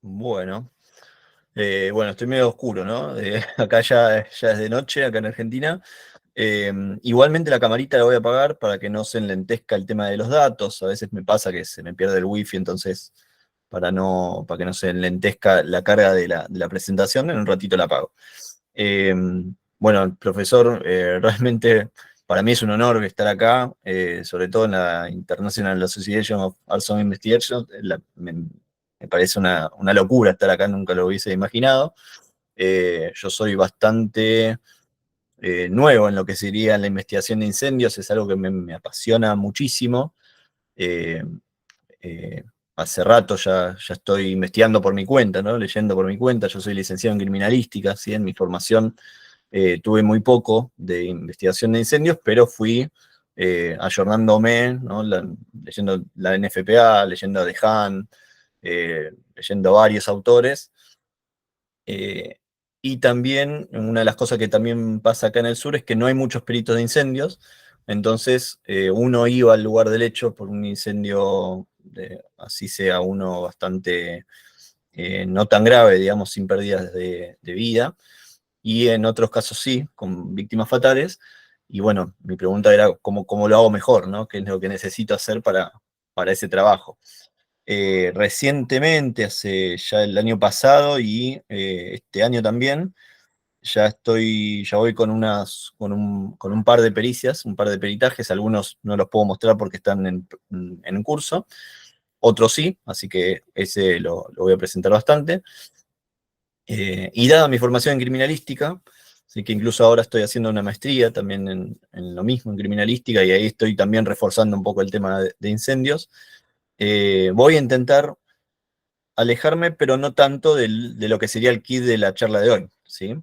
Bueno, bueno, estoy medio oscuro, ¿no? Acá ya es de noche, acá en Argentina. Igualmente la camarita la voy a apagar para que no se enlentezca el tema de los datos. A veces me pasa que se me pierde el wifi, entonces para que no se enlentezca la carga de la presentación, en un ratito la apago. Eh, bueno, profesor, realmente para mí es un honor estar acá, sobre todo en la International Association of Arts and Investigations. Me parece una locura estar acá, nunca lo hubiese imaginado. Yo soy bastante nuevo en lo que sería la investigación de incendios, es algo que me apasiona muchísimo. Eh, eh, Hace rato ya estoy investigando por mi cuenta, ¿no? Leyendo por mi cuenta. Yo soy licenciado en criminalística, ¿sí? En mi formación tuve muy poco de investigación de incendios, pero fui ayornándome, ¿no? Leyendo la NFPA, leyendo a Dehaene, leyendo a varios autores. Eh, y también, una de las cosas que también pasa acá en el sur es que no hay muchos peritos de incendios, entonces uno iba al lugar del hecho por un incendio, así sea uno bastante no tan grave, digamos, sin pérdidas de vida, y en otros casos sí, con víctimas fatales. Y bueno, mi pregunta era cómo lo hago mejor, ¿no? ¿Qué es lo que necesito hacer para ese trabajo? Recientemente, hace ya el año pasado y este año también, ya voy con un par de pericias, un par de peritajes. Algunos no los puedo mostrar porque están en curso, otros sí, así que ese lo voy a presentar bastante. Y dada mi formación en criminalística, así que incluso ahora estoy haciendo una maestría también en lo mismo, en criminalística, y ahí estoy también reforzando un poco el tema de incendios. Voy a intentar alejarme, pero no tanto de lo que sería el kit de la charla de hoy, ¿sí?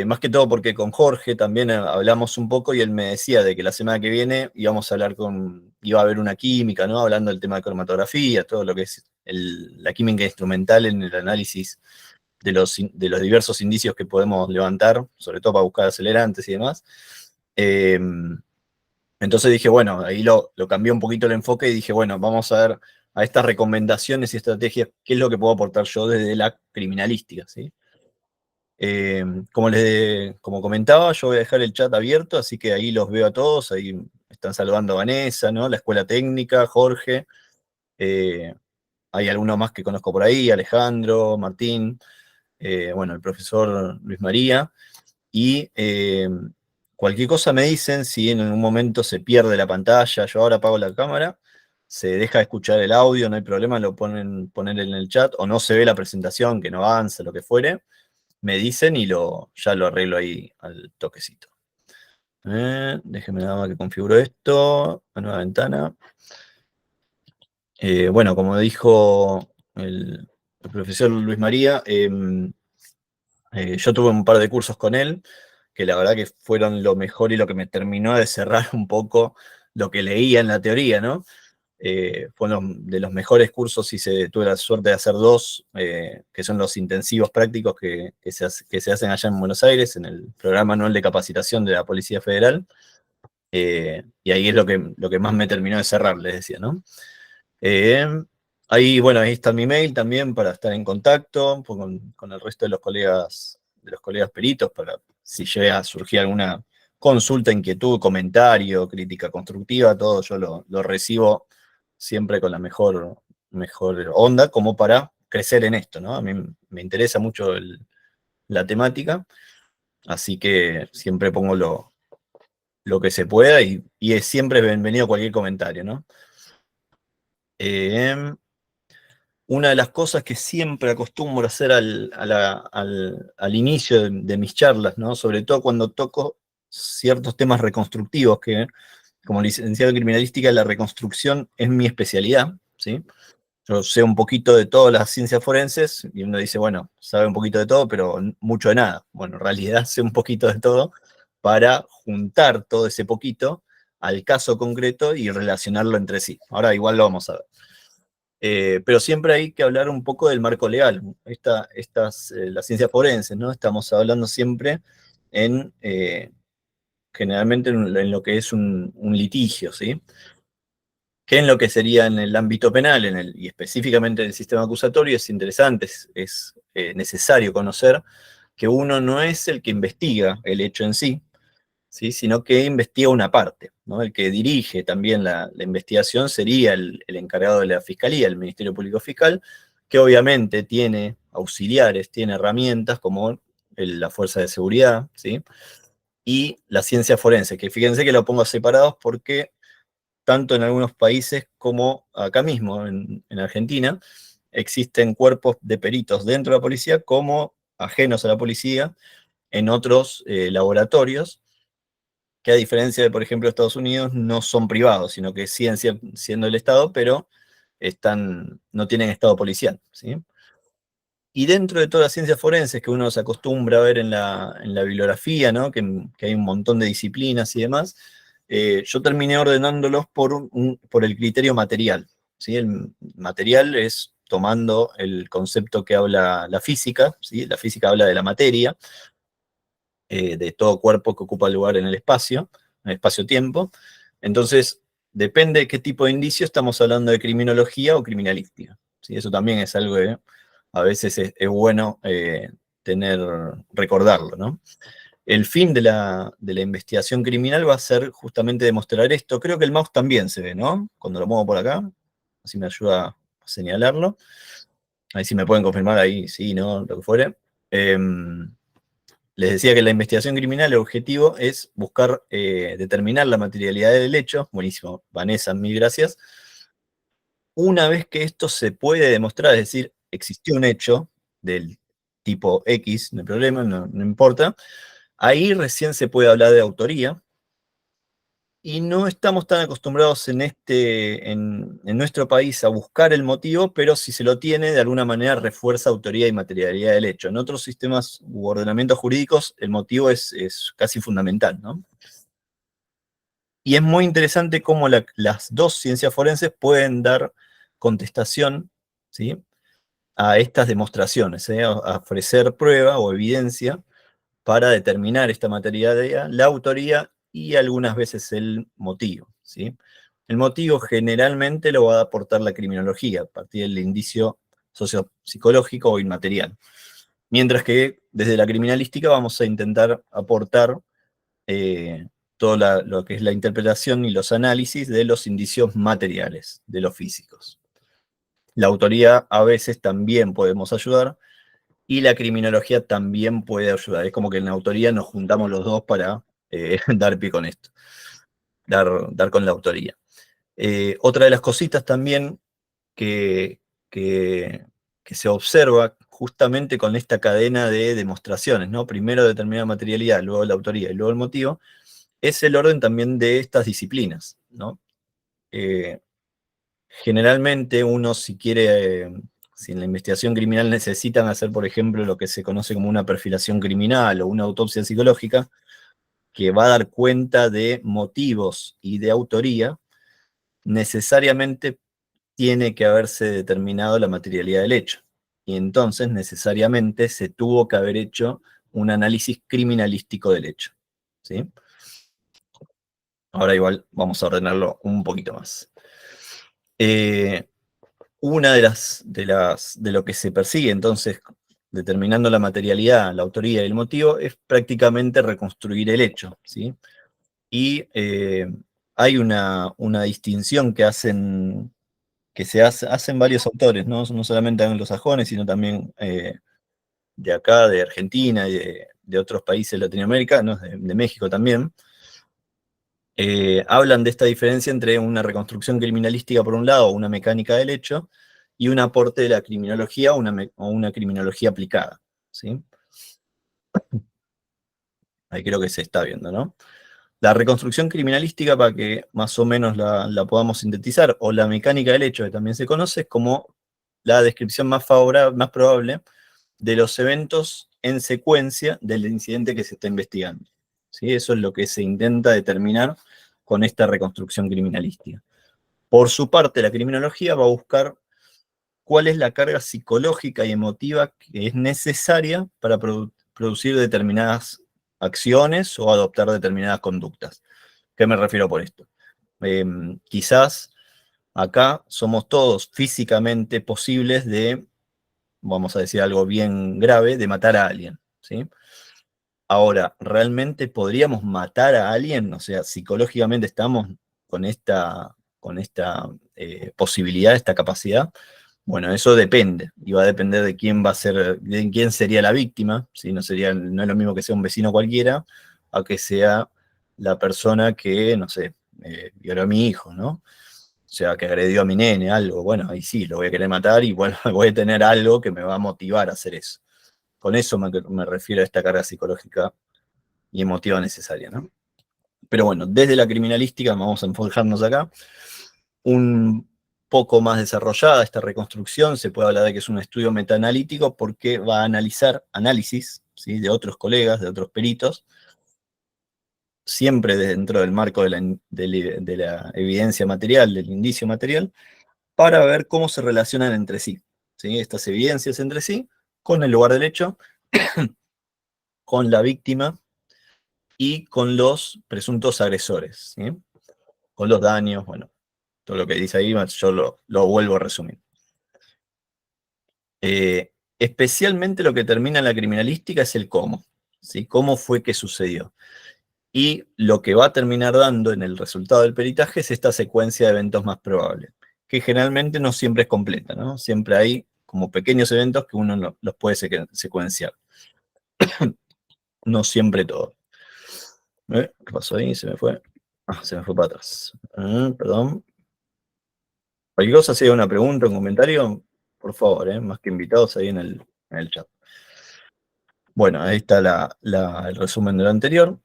Más que todo porque con Jorge también hablamos un poco y él me decía de que la semana que viene iba a haber una química, ¿no? Hablando del tema de cromatografía, todo lo que es la química instrumental en el análisis de los diversos indicios que podemos levantar, sobre todo para buscar acelerantes y demás. Eh, entonces dije, bueno, ahí lo cambié un poquito el enfoque y dije, bueno, vamos a ver a estas recomendaciones y estrategias, qué es lo que puedo aportar yo desde la criminalística, ¿sí? Eh, como comentaba, yo voy a dejar el chat abierto, así que ahí los veo a todos, ahí están saludando a Vanessa, ¿no? La Escuela Técnica, Jorge, eh, hay algunos más que conozco por ahí, Alejandro, Martín, bueno, el profesor Luis María, y cualquier cosa me dicen, si en algún momento se pierde la pantalla, yo ahora apago la cámara, se deja de escuchar el audio, no hay problema, lo poner en el chat, o no se ve la presentación, que no avanza, lo que fuere, me dicen y ya lo arreglo ahí al toquecito. Déjenme nada más que configuro esto, la nueva ventana. Bueno, como dijo el profesor Luis María, yo tuve un par de cursos con él, que la verdad que fueron lo mejor y lo que me terminó de cerrar un poco lo que leía en la teoría, ¿no? Fueron de los mejores cursos y tuve la suerte de hacer dos, que son los intensivos prácticos que se hacen allá en Buenos Aires, en el programa anual de capacitación de la Policía Federal. Y ahí es lo que más me terminó de cerrar, les decía, ¿no? Eh, bueno, ahí está mi mail también para estar en contacto con el resto de los colegas peritos, para si llega a surgir alguna consulta, inquietud, comentario, crítica constructiva, todo yo lo recibo siempre con la mejor onda, como para crecer en esto, ¿no? A mí me interesa mucho la temática, así que siempre pongo lo que se pueda y es siempre bienvenido cualquier comentario, ¿no? Eh, una de las cosas que siempre acostumbro a hacer al inicio de mis charlas, ¿no? Sobre todo cuando toco ciertos temas reconstructivos, que como licenciado en criminalística, la reconstrucción es mi especialidad, ¿sí? Yo sé un poquito de todas las ciencias forenses, y uno dice, bueno, sabe un poquito de todo, pero mucho de nada. Bueno, en realidad sé un poquito de todo para juntar todo ese poquito al caso concreto y relacionarlo entre sí. Ahora igual lo vamos a ver. Pero siempre hay que hablar un poco del marco legal. Las ciencias forenses, ¿no? Estamos hablando siempre generalmente en lo que es un litigio, ¿sí? que en lo que sería en el ámbito penal y específicamente en el sistema acusatorio es interesante, es necesario conocer que uno no es el que investiga el hecho en sí, ¿sí? Sino que investiga una parte, ¿no? El que dirige también la investigación sería el encargado de la Fiscalía, el Ministerio Público Fiscal, que obviamente tiene auxiliares, tiene herramientas como la Fuerza de Seguridad, ¿sí? Y la ciencia forense, que fíjense que lo pongo separados porque tanto en algunos países como acá mismo, en Argentina, existen cuerpos de peritos dentro de la policía como ajenos a la policía en otros laboratorios, que a diferencia de, por ejemplo, Estados Unidos, no son privados, sino que siguen siendo el Estado, pero no tienen estado policial, ¿sí? Y dentro de todas las ciencias forenses que uno se acostumbra a ver en la bibliografía, ¿no? Que hay un montón de disciplinas y demás, yo terminé ordenándolos por el criterio material, ¿sí? El material es tomando el concepto que habla la física, ¿sí? La física habla de la materia, de todo cuerpo que ocupa lugar en el espacio-tiempo. Entonces, depende de qué tipo de indicio estamos hablando de criminología o criminalística, ¿sí? Eso también es algo que a veces es bueno recordarlo, ¿no? El fin de la investigación criminal va a ser justamente demostrar esto. Creo que el mouse también se ve, ¿no? Cuando lo muevo por acá, así me ayuda a señalarlo. Ahí sí me pueden confirmar, ahí sí, ¿no? Lo que fuere. Les decía que la investigación criminal, el objetivo es buscar determinar la materialidad del hecho. Buenísimo, Vanessa, mil gracias. Una vez que esto se puede demostrar, es decir, existió un hecho del tipo X, no hay problema, no importa, ahí recién se puede hablar de autoría, y no estamos tan acostumbrados en nuestro país a buscar el motivo, pero si se lo tiene, de alguna manera refuerza autoría y materialidad del hecho. En otros sistemas u ordenamientos jurídicos, el motivo es casi fundamental, ¿no? Y es muy interesante cómo las dos ciencias forenses pueden dar contestación, ¿sí? A estas demostraciones, ¿eh? A ofrecer prueba o evidencia para determinar esta materialidad, la autoría y algunas veces el motivo, ¿sí? El motivo generalmente lo va a aportar la criminología, a partir del indicio sociopsicológico o inmaterial. Mientras que desde la criminalística vamos a intentar aportar todo lo que es la interpretación y los análisis de los indicios materiales, de los físicos. La autoría a veces también podemos ayudar, y la criminología también puede ayudar. Es como que en la autoría nos juntamos los dos para dar pie con esto, dar con la autoría. Otra de las cositas también que, que, que se observa justamente con esta cadena de demostraciones, ¿no? Primero determinar materialidad, luego la autoría y luego el motivo, es el orden también de estas disciplinas, ¿no? Eh, Generalmente uno, si en la investigación criminal necesitan hacer, por ejemplo, lo que se conoce como una perfilación criminal o una autopsia psicológica, que va a dar cuenta de motivos y de autoría, necesariamente tiene que haberse determinado la materialidad del hecho. Y entonces necesariamente se tuvo que haber hecho un análisis criminalístico del hecho, ¿sí? Ahora igual vamos a ordenarlo un poquito más. Una de lo que se persigue, entonces, determinando la materialidad, la autoría y el motivo, es prácticamente reconstruir el hecho, ¿sí? Y hay una distinción hacen varios autores, ¿no? No solamente anglosajones, sino también de acá, de Argentina y de otros países de Latinoamérica, ¿no? De México también. Hablan de esta diferencia entre una reconstrucción criminalística por un lado, una mecánica del hecho, y un aporte de la criminología o una criminología aplicada, ¿sí? Ahí creo que se está viendo, ¿no? La reconstrucción criminalística, para que más o menos la podamos sintetizar, o la mecánica del hecho, que también se conoce, es como la descripción más favorable, más probable de los eventos en secuencia del incidente que se está investigando, ¿sí? Eso es lo que se intenta determinar con esta reconstrucción criminalística. Por su parte, la criminología va a buscar cuál es la carga psicológica y emotiva que es necesaria para producir determinadas acciones o adoptar determinadas conductas. ¿Qué me refiero por esto? Quizás Acá somos todos físicamente posibles de, vamos a decir algo bien grave, de matar a alguien, ¿sí? Ahora, ¿realmente podríamos matar a alguien? O sea, psicológicamente estamos con esta posibilidad, esta capacidad. Bueno, eso depende, y va a depender de quién va a ser, de quién sería la víctima, ¿sí? No es lo mismo que sea un vecino cualquiera, a que sea la persona que, no sé, violó a mi hijo, ¿no? O sea, que agredió a mi nene, algo. Bueno, ahí sí, lo voy a querer matar y bueno, voy a tener algo que me va a motivar a hacer eso. Con eso me refiero a esta carga psicológica y emotiva necesaria, ¿no? Pero bueno, desde la criminalística, vamos a enfocarnos acá, un poco más desarrollada esta reconstrucción, se puede hablar de que es un estudio metaanalítico porque va a analizar análisis, ¿sí?, de otros colegas, de otros peritos, siempre dentro del marco de la evidencia material, del indicio material, para ver cómo se relacionan entre sí, ¿sí? Estas evidencias entre sí, con el lugar del hecho, con la víctima y con los presuntos agresores, ¿sí? Con los daños, bueno, todo lo que dice ahí, yo lo vuelvo a resumir. Especialmente lo que termina en la criminalística es el cómo, ¿sí? Cómo fue que sucedió. Y lo que va a terminar dando en el resultado del peritaje es esta secuencia de eventos más probables, que generalmente no siempre es completa, ¿no? Siempre hay como pequeños eventos que uno los puede secuenciar. No siempre todo. ¿Qué pasó ahí? Se me fue. Se me fue para atrás. Perdón. Cualquier cosa, si hay una pregunta, un comentario, por favor, más que invitados ahí en el chat. Bueno, ahí está el resumen de lo anterior.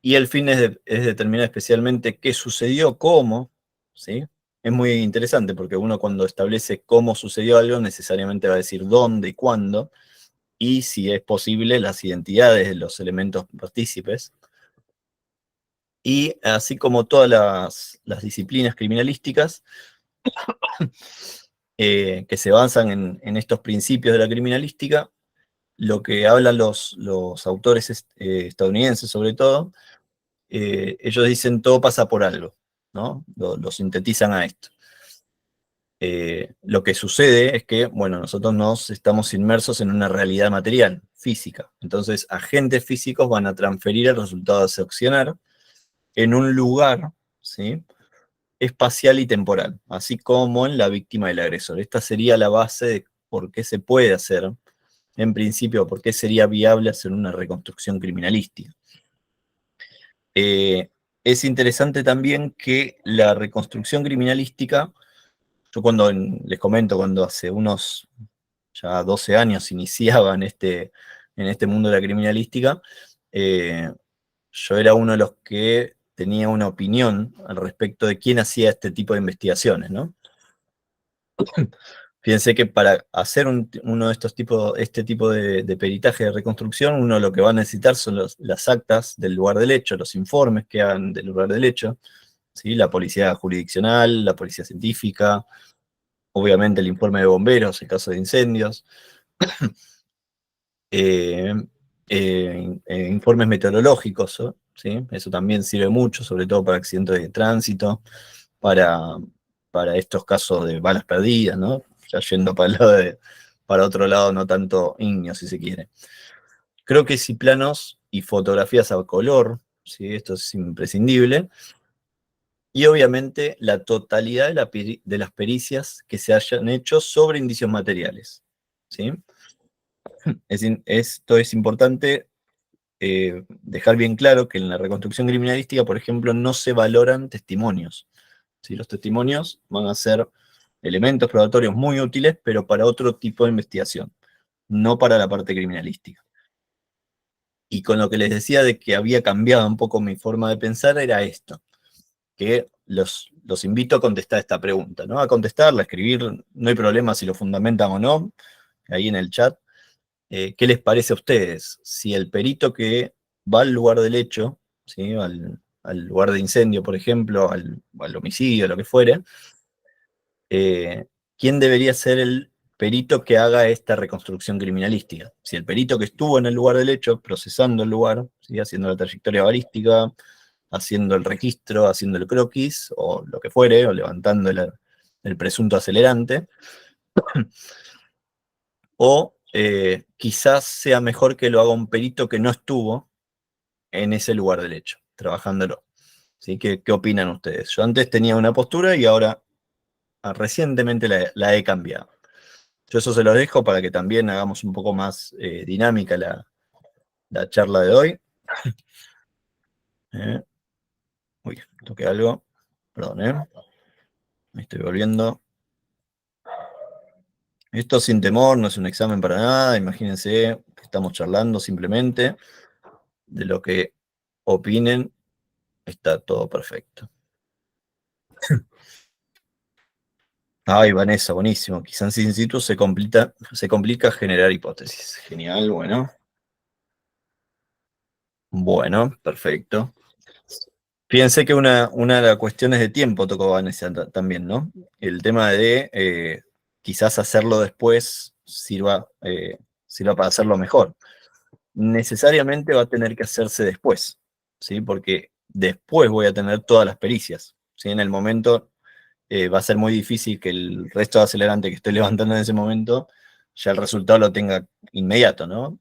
Y el fin es determinar especialmente qué sucedió, cómo, ¿sí? Es muy interesante porque uno cuando establece cómo sucedió algo necesariamente va a decir dónde y cuándo, y si es posible las identidades de los elementos partícipes. Y así como todas las disciplinas criminalísticas que se basan en estos principios de la criminalística, lo que hablan los autores estadounidenses sobre todo, ellos dicen todo pasa por algo, ¿no? Lo sintetizan a esto. Lo que sucede es que, bueno, nosotros nos estamos inmersos en una realidad material, física. Entonces, agentes físicos van a transferir el resultado de accionar en un lugar, ¿sí?, espacial y temporal, así como en la víctima del agresor. Esta sería la base de por qué se puede hacer, en principio, por qué sería viable hacer una reconstrucción criminalística. Es interesante también que la reconstrucción criminalística, yo les comento, cuando hace unos ya 12 años iniciaba en este mundo de la criminalística, yo era uno de los que tenía una opinión al respecto de quién hacía este tipo de investigaciones, ¿no? Fíjense que para hacer uno de este tipo de peritaje de reconstrucción, uno lo que va a necesitar son las actas del lugar del hecho, los informes que hagan del lugar del hecho, ¿sí? La policía jurisdiccional, la policía científica, obviamente el informe de bomberos en caso de incendios, eh, informes meteorológicos, ¿sí? Eso también sirve mucho, sobre todo para accidentes de tránsito, para, para estos casos de balas perdidas, ¿no? Ya yendo para otro lado, no tanto ignio, si se quiere. Creo que sí, planos y fotografías a color, ¿sí? Esto es imprescindible. Y obviamente la totalidad de las pericias que se hayan hecho sobre indicios materiales, ¿sí? Esto es importante dejar bien claro que en la reconstrucción criminalística, por ejemplo, no se valoran testimonios, ¿sí? Los testimonios van a ser elementos probatorios muy útiles, pero para otro tipo de investigación, no para la parte criminalística. Y con lo que les decía de que había cambiado un poco mi forma de pensar, era esto, que los invito a contestar esta pregunta, ¿no? A contestarla, a escribir, no hay problema si lo fundamentan o no, ahí en el chat. ¿Qué les parece a ustedes? Si el perito que va al lugar del hecho, ¿sí?, al lugar de incendio, por ejemplo, al homicidio, lo que fuere, ¿quién debería ser el perito que haga esta reconstrucción criminalística? Si el perito que estuvo en el lugar del hecho, procesando el lugar, ¿sí?, haciendo la trayectoria balística, haciendo el registro, haciendo el croquis, o lo que fuere, o levantando el presunto acelerante, o quizás sea mejor que lo haga un perito que no estuvo en ese lugar del hecho, trabajándolo. ¿Sí? ¿Qué opinan ustedes? Yo antes tenía una postura y ahora recientemente la he cambiado. Yo eso se los dejo para que también hagamos un poco más dinámica la charla de hoy. Uy, toqué algo. Perdón, me estoy volviendo. Esto sin temor, no es un examen para nada. Imagínense que estamos charlando simplemente de lo que opinen. Está todo perfecto. Ay, Vanessa, buenísimo. Quizás in situ se complica generar hipótesis. Genial, bueno. Bueno, perfecto. Fíjense que una de las cuestiones de tiempo tocó Vanessa también, ¿no? El tema de quizás hacerlo después sirva para hacerlo mejor. Necesariamente va a tener que hacerse después, ¿sí? Porque después voy a tener todas las pericias, ¿sí? En el momento va a ser muy difícil que el resto de acelerante que estoy levantando en ese momento ya el resultado lo tenga inmediato, ¿no?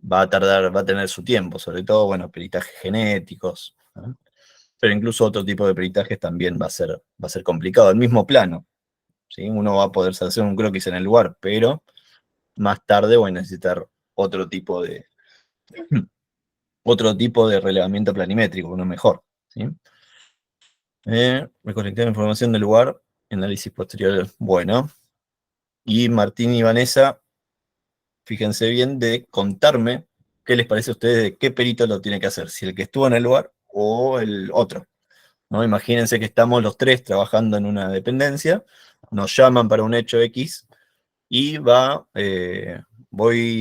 Va a tardar, va a tener su tiempo, sobre todo, bueno, peritajes genéticos, ¿no? Pero incluso otro tipo de peritajes también va a ser complicado, el mismo plano, ¿sí? Uno va a poder hacer un croquis en el lugar, pero más tarde voy a necesitar otro tipo de, otro tipo de relevamiento planimétrico, uno mejor, ¿sí? Recolectar información del lugar, análisis posterior, bueno. Y Martín y Vanessa, fíjense bien de contarme qué les parece a ustedes de qué perito lo tiene que hacer, si el que estuvo en el lugar o el otro, ¿no? Imagínense que estamos los tres trabajando en una dependencia, nos llaman para un hecho X y voy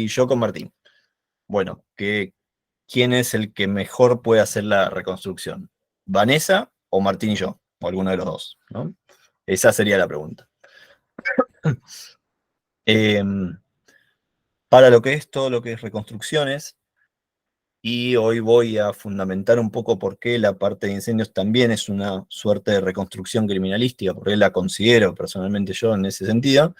yo con Martín. Bueno, ¿quién es el que mejor puede hacer la reconstrucción? ¿Vanessa o Martín y yo? O alguno de los dos, ¿no? Esa sería la pregunta. Para lo que es todo lo que es reconstrucciones, y hoy voy a fundamentar un poco por qué la parte de incendios también es una suerte de reconstrucción criminalística, porque la considero personalmente yo en ese sentido.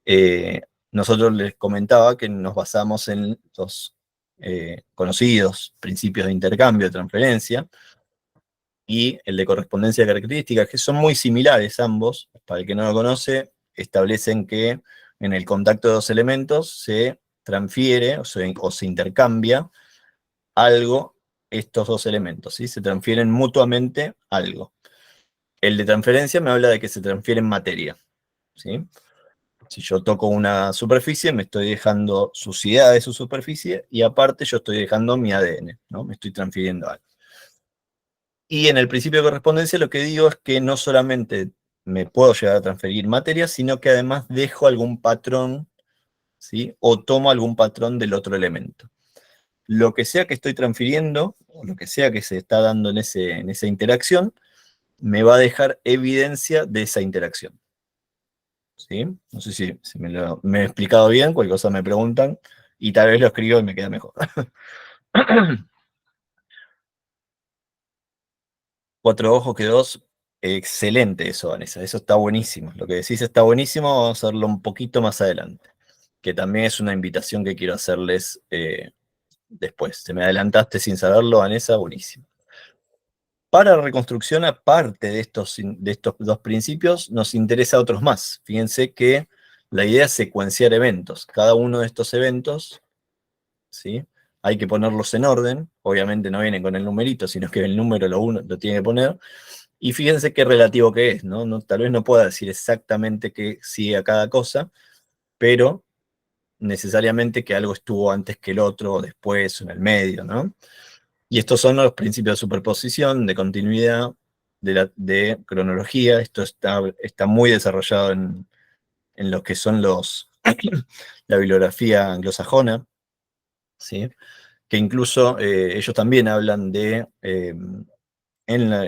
Eh, Nosotros les comentaba que nos basamos en los conocidos principios de intercambio, de transferencia, y el de correspondencia de características, que son muy similares ambos. Para el que no lo conoce, establecen que en el contacto de dos elementos se transfiere o se intercambia algo, estos dos elementos, ¿sí? Se transfieren mutuamente algo. El de transferencia me habla de que se transfiere materia, ¿sí? Si yo toco una superficie, me estoy dejando suciedad de su superficie y aparte yo estoy dejando mi ADN, ¿no? Me estoy transfiriendo algo. Y en el principio de correspondencia lo que digo es que no solamente me puedo llegar a transferir materia, sino que además dejo algún patrón, ¿sí? O tomo algún patrón del otro elemento. Lo que sea que estoy transfiriendo, o lo que sea que se está dando en esa interacción, me va a dejar evidencia de esa interacción, ¿sí? No sé si me he explicado bien, cualquier cosa me preguntan, y tal vez lo escribo y me queda mejor. Cuatro ojos que dos, excelente eso, Vanessa, eso está buenísimo. Lo que decís está buenísimo, vamos a hacerlo un poquito más adelante, que también es una invitación que quiero hacerles después. Te me adelantaste sin saberlo, Vanessa, buenísimo. Para la reconstrucción, aparte de estos dos principios, nos interesa otros más. Fíjense que la idea es secuenciar eventos. Cada uno de estos eventos, ¿sí? Hay que ponerlos en orden. Obviamente no vienen con el numerito, sino que el número lo tiene que poner. Y fíjense qué relativo que es, ¿no? Tal vez no pueda decir exactamente qué sigue a cada cosa, pero necesariamente que algo estuvo antes que el otro, o después, o en el medio, ¿no? Y estos son los principios de superposición, de continuidad, de cronología. Esto está muy desarrollado en lo que son la bibliografía anglosajona, ¿sí? Que incluso ellos también hablan en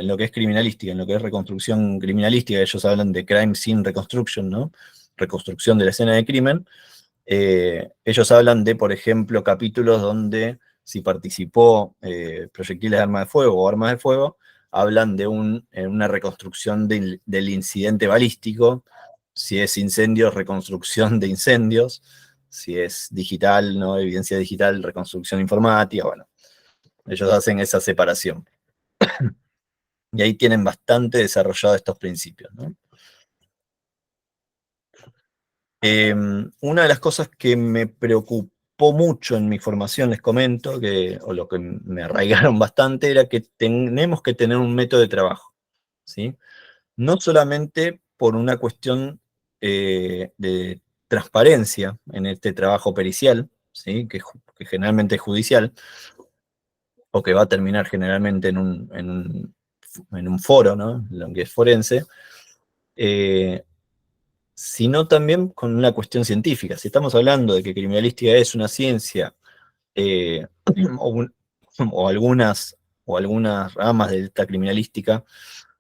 lo que es criminalística, en lo que es reconstrucción criminalística, ellos hablan de crime scene reconstruction, ¿no? Reconstrucción de la escena de crimen. Ellos hablan de, por ejemplo, capítulos donde si participó proyectiles de arma de fuego o armas de fuego, hablan de una reconstrucción del incidente balístico. Si es incendios, reconstrucción de incendios. Si es digital, ¿no? Evidencia digital, reconstrucción informática. Bueno, ellos hacen esa separación. Y ahí tienen bastante desarrollado estos principios, ¿no? Una de las cosas que me preocupó mucho en mi formación, les comento, o lo que me arraigaron bastante, era que tenemos que tener un método de trabajo, ¿sí? No solamente por una cuestión de transparencia en este trabajo pericial, ¿sí? Que generalmente es judicial, o que va a terminar generalmente en un foro, ¿no? Lo que es forense, eh, sino también con una cuestión científica. Si estamos hablando de que criminalística es una ciencia, eh, o, un- o algunas ramas de esta criminalística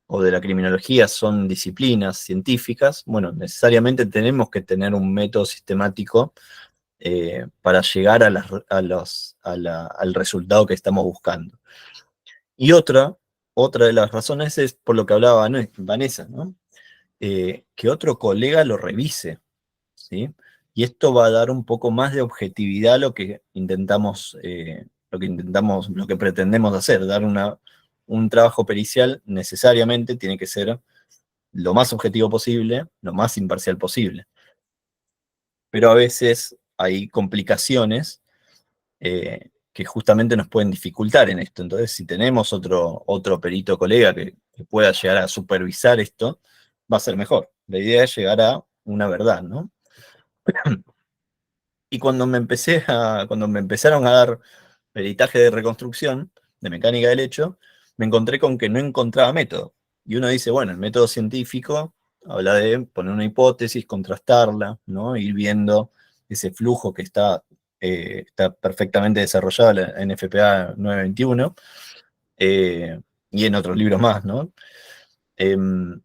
o de la criminología son disciplinas científicas, bueno, necesariamente tenemos que tener un método sistemático para llegar al resultado que estamos buscando. Y otra de las razones es por lo que hablaba Vanessa, ¿no? Que otro colega lo revise, ¿sí? Y esto va a dar un poco más de objetividad a lo que pretendemos hacer, dar un trabajo pericial necesariamente tiene que ser lo más objetivo posible, lo más imparcial posible. Pero a veces hay complicaciones que justamente nos pueden dificultar en esto. Entonces, si tenemos otro perito colega que pueda llegar a supervisar esto, va a ser mejor. La idea es llegar a una verdad, ¿no? Y cuando me empezaron a dar peritaje de reconstrucción, de mecánica del hecho, me encontré con que no encontraba método. Y uno dice, bueno, el método científico habla de poner una hipótesis, contrastarla, ¿no? Ir viendo ese flujo que está perfectamente desarrollado en la NFPA 921, y en otros libros más, ¿no? Em,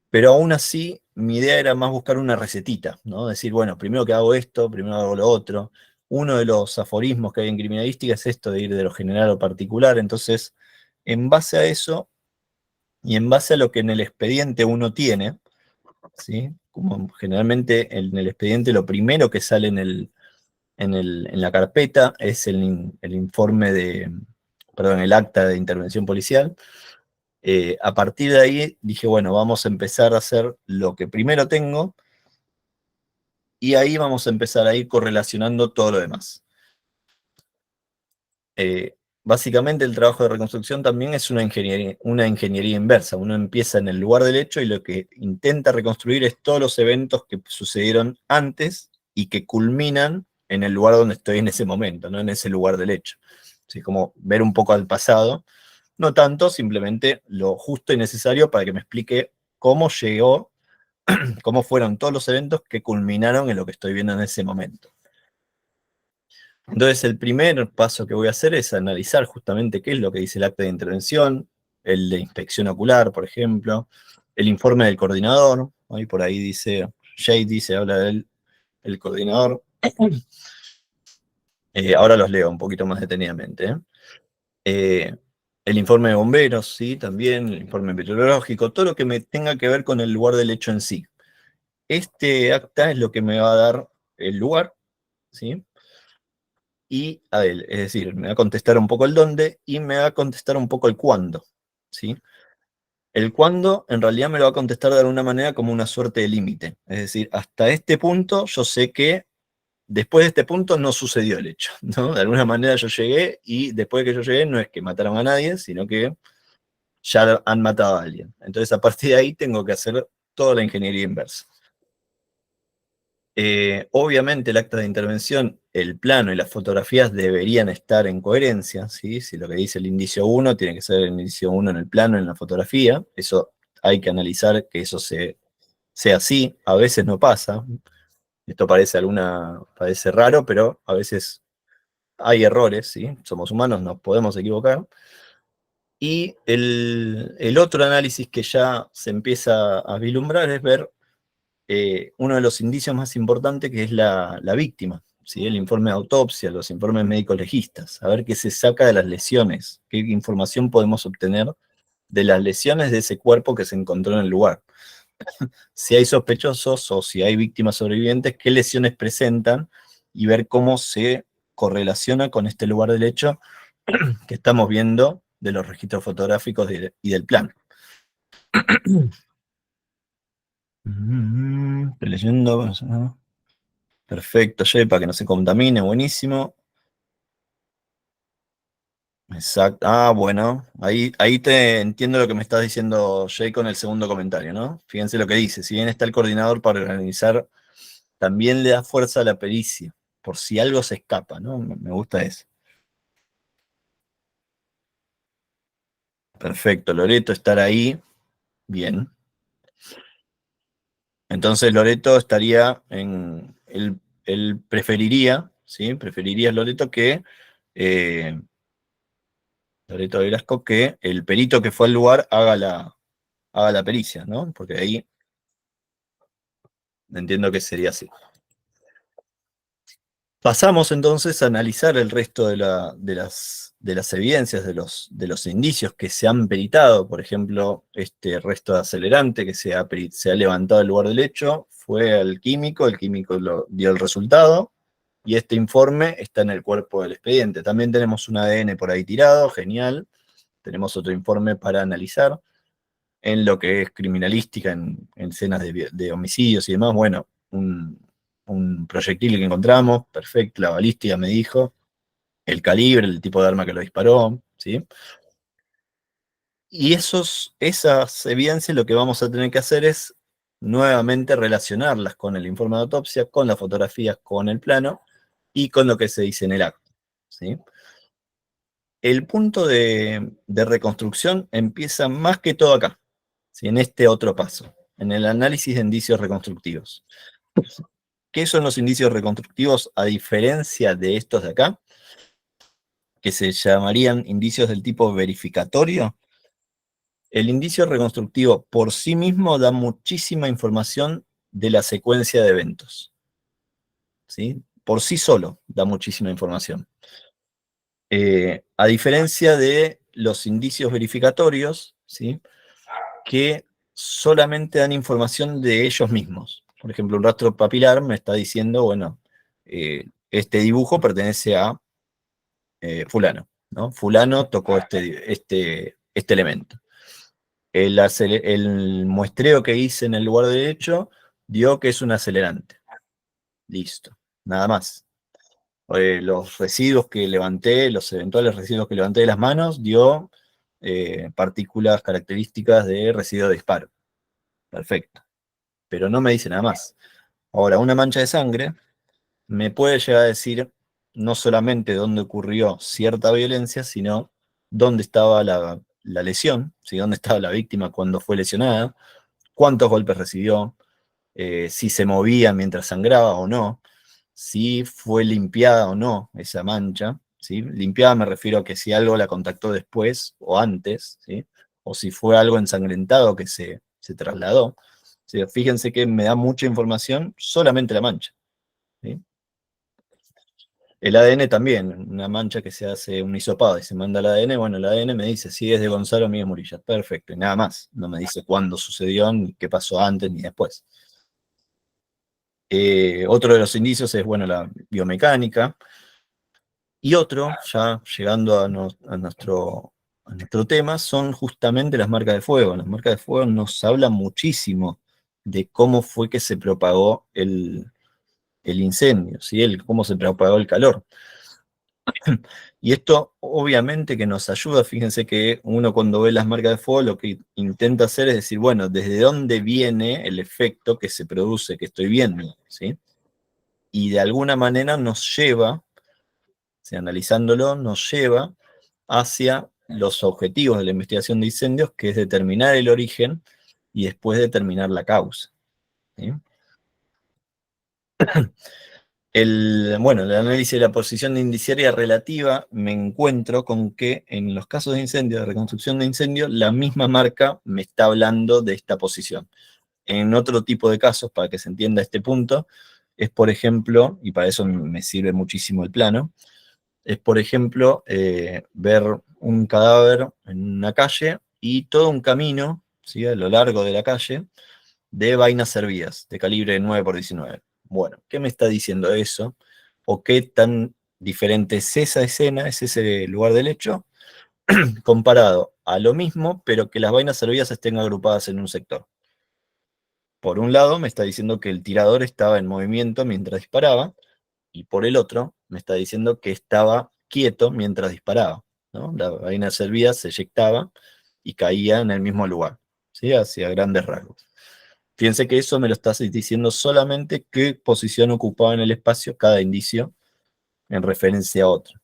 pero aún así, mi idea era más buscar una recetita, ¿no? Decir, bueno, primero que hago esto, primero hago lo otro. Uno de los aforismos que hay en criminalística es esto de ir de lo general a lo particular. Entonces, en base a eso, y en base a lo que en el expediente uno tiene, ¿sí? Como generalmente en el expediente lo primero que sale en la carpeta es el informe perdón, el acta de intervención policial. A partir de ahí dije, bueno, vamos a empezar a hacer lo que primero tengo y ahí vamos a empezar a ir correlacionando todo lo demás. Básicamente el trabajo de reconstrucción también es una ingeniería inversa. Uno empieza en el lugar del hecho y lo que intenta reconstruir es todos los eventos que sucedieron antes y que culminan en el lugar donde estoy en ese momento, no en ese lugar del hecho. Así como ver un poco al pasado, no tanto, simplemente lo justo y necesario para que me explique cómo llegó, cómo fueron todos los eventos que culminaron en lo que estoy viendo en ese momento. Entonces, el primer paso que voy a hacer es analizar justamente qué es lo que dice el acta de intervención, el de inspección ocular, por ejemplo, el informe del coordinador, ahí por ahí dice, Jay dice, habla del el coordinador. Ahora los leo un poquito más detenidamente. Eh, el informe de bomberos, sí, también, el informe meteorológico, todo lo que me tenga que ver con el lugar del hecho en sí. Este acta es lo que me va a dar el lugar, ¿sí? Y a él, es decir, me va a contestar un poco el dónde y me va a contestar un poco el cuándo, ¿sí? El cuándo en realidad me lo va a contestar de alguna manera como una suerte de límite, es decir, hasta este punto yo sé que después de este punto no sucedió el hecho, ¿no? De alguna manera yo llegué y después de que yo llegué no es que mataron a nadie, sino que ya han matado a alguien. Entonces a partir de ahí tengo que hacer toda la ingeniería inversa. Obviamente el acta de intervención, el plano y las fotografías deberían estar en coherencia, ¿sí? Si lo que dice el indicio 1 tiene que ser el indicio 1 en el plano, en la fotografía, eso hay que analizar que eso sea así, a veces no pasa, esto parece raro, pero a veces hay errores, ¿sí? Somos humanos, nos podemos equivocar. Y el otro análisis que ya se empieza a vislumbrar es ver uno de los indicios más importantes que es la víctima, ¿sí? El informe de autopsia, los informes médicos legistas, a ver qué se saca de las lesiones, qué información podemos obtener de las lesiones de ese cuerpo que se encontró en el lugar. Si hay sospechosos o si hay víctimas sobrevivientes, qué lesiones presentan y ver cómo se correlaciona con este lugar del hecho que estamos viendo de los registros fotográficos y del plano. Estoy leyendo. Perfecto, Jay, para que no se contamine, buenísimo. Exacto. Ah, bueno, ahí te entiendo lo que me estás diciendo, Jay, con el segundo comentario, ¿no? Fíjense lo que dice. Si bien está el coordinador para organizar, también le da fuerza a la pericia, por si algo se escapa, ¿no? Me gusta eso. Perfecto, Loreto, estar ahí, bien. Entonces Loreto estaría en, él preferiría, ¿sí? Preferiría Loreto que, eh, Loreto Velasco, que el perito que fue al lugar haga la pericia, ¿no? Porque ahí entiendo que sería así. Pasamos entonces a analizar el resto de las evidencias, de los indicios que se han peritado. Por ejemplo, este resto de acelerante que se ha levantado del lugar del hecho, fue al químico, el químico dio el resultado, y este informe está en el cuerpo del expediente. También tenemos un ADN por ahí tirado, genial. Tenemos otro informe para analizar. En lo que es criminalística, en escenas de homicidios y demás, bueno, un proyectil que encontramos, perfecto, la balística me dijo, el calibre, el tipo de arma que lo disparó, ¿sí? Y esas evidencias lo que vamos a tener que hacer es nuevamente relacionarlas con el informe de autopsia, con las fotografías, con el plano y con lo que se dice en el acto, ¿sí? El punto de reconstrucción empieza más que todo acá, ¿sí? En este otro paso, en el análisis de indicios reconstructivos. ¿Qué son los indicios reconstructivos a diferencia de estos de acá? Que se llamarían indicios del tipo verificatorio. El indicio reconstructivo por sí mismo da muchísima información de la secuencia de eventos, ¿sí? Por sí solo da muchísima información. A diferencia de los indicios verificatorios, ¿sí? Que solamente dan información de ellos mismos. Por ejemplo, un rastro papilar me está diciendo, bueno, este dibujo pertenece a fulano, ¿no? Fulano tocó este elemento. El muestreo que hice en el lugar de hecho dio que es un acelerante. Listo, nada más. Los residuos que levanté, los eventuales residuos que levanté de las manos, dio partículas características de residuo de disparo. Perfecto. Pero no me dice nada más. Ahora, una mancha de sangre me puede llegar a decir no solamente dónde ocurrió cierta violencia, sino dónde estaba la lesión, ¿sí? Dónde estaba la víctima cuando fue lesionada, cuántos golpes recibió, si se movía mientras sangraba o no, si fue limpiada o no esa mancha, ¿sí? Limpiada me refiero a que si algo la contactó después o antes, ¿sí? O si fue algo ensangrentado que se trasladó. ¿Sí? Fíjense que me da mucha información solamente la mancha, ¿sí? El ADN también, una mancha que se hace un hisopado y se manda al ADN, bueno, el ADN me dice si es de Gonzalo Miguel Murillas, perfecto, y nada más, no me dice cuándo sucedió, ni qué pasó antes ni después. Otro de los indicios es, bueno, la biomecánica, y otro, ya llegando a nuestro tema, son justamente las marcas de fuego. Las marcas de fuego nos hablan muchísimo de cómo fue que se propagó el incendio, ¿sí? Cómo se propagó el calor. Y esto obviamente que nos ayuda, fíjense que uno cuando ve las marcas de fuego lo que intenta hacer es decir, bueno, ¿desde dónde viene el efecto que se produce, que estoy viendo? ¿Sí? Y de alguna manera nos lleva, ¿sí? Analizándolo, nos lleva hacia los objetivos de la investigación de incendios, que es determinar el origen y después determinar la causa, ¿sí? Bueno, el análisis de la posición de indiciaria relativa, me encuentro con que en los casos de incendio, de reconstrucción de incendio, la misma marca me está hablando de esta posición. En otro tipo de casos, para que se entienda este punto, es por ejemplo, y para eso me sirve muchísimo el plano, es por ejemplo ver un cadáver en una calle y todo un camino, ¿sí? A lo largo de la calle, de vainas servidas, de calibre 9x19. Bueno, ¿qué me está diciendo eso? ¿O qué tan diferente es esa escena, es ese lugar del hecho, comparado a lo mismo, pero que las vainas servidas estén agrupadas en un sector? Por un lado, me está diciendo que el tirador estaba en movimiento mientras disparaba, y por el otro, me está diciendo que estaba quieto mientras disparaba, ¿no? La vaina servida se eyectaba y caía en el mismo lugar, ¿sí? Hacia grandes rasgos. Fíjense que eso me lo estás diciendo solamente qué posición ocupaba en el espacio cada indicio en referencia a otro.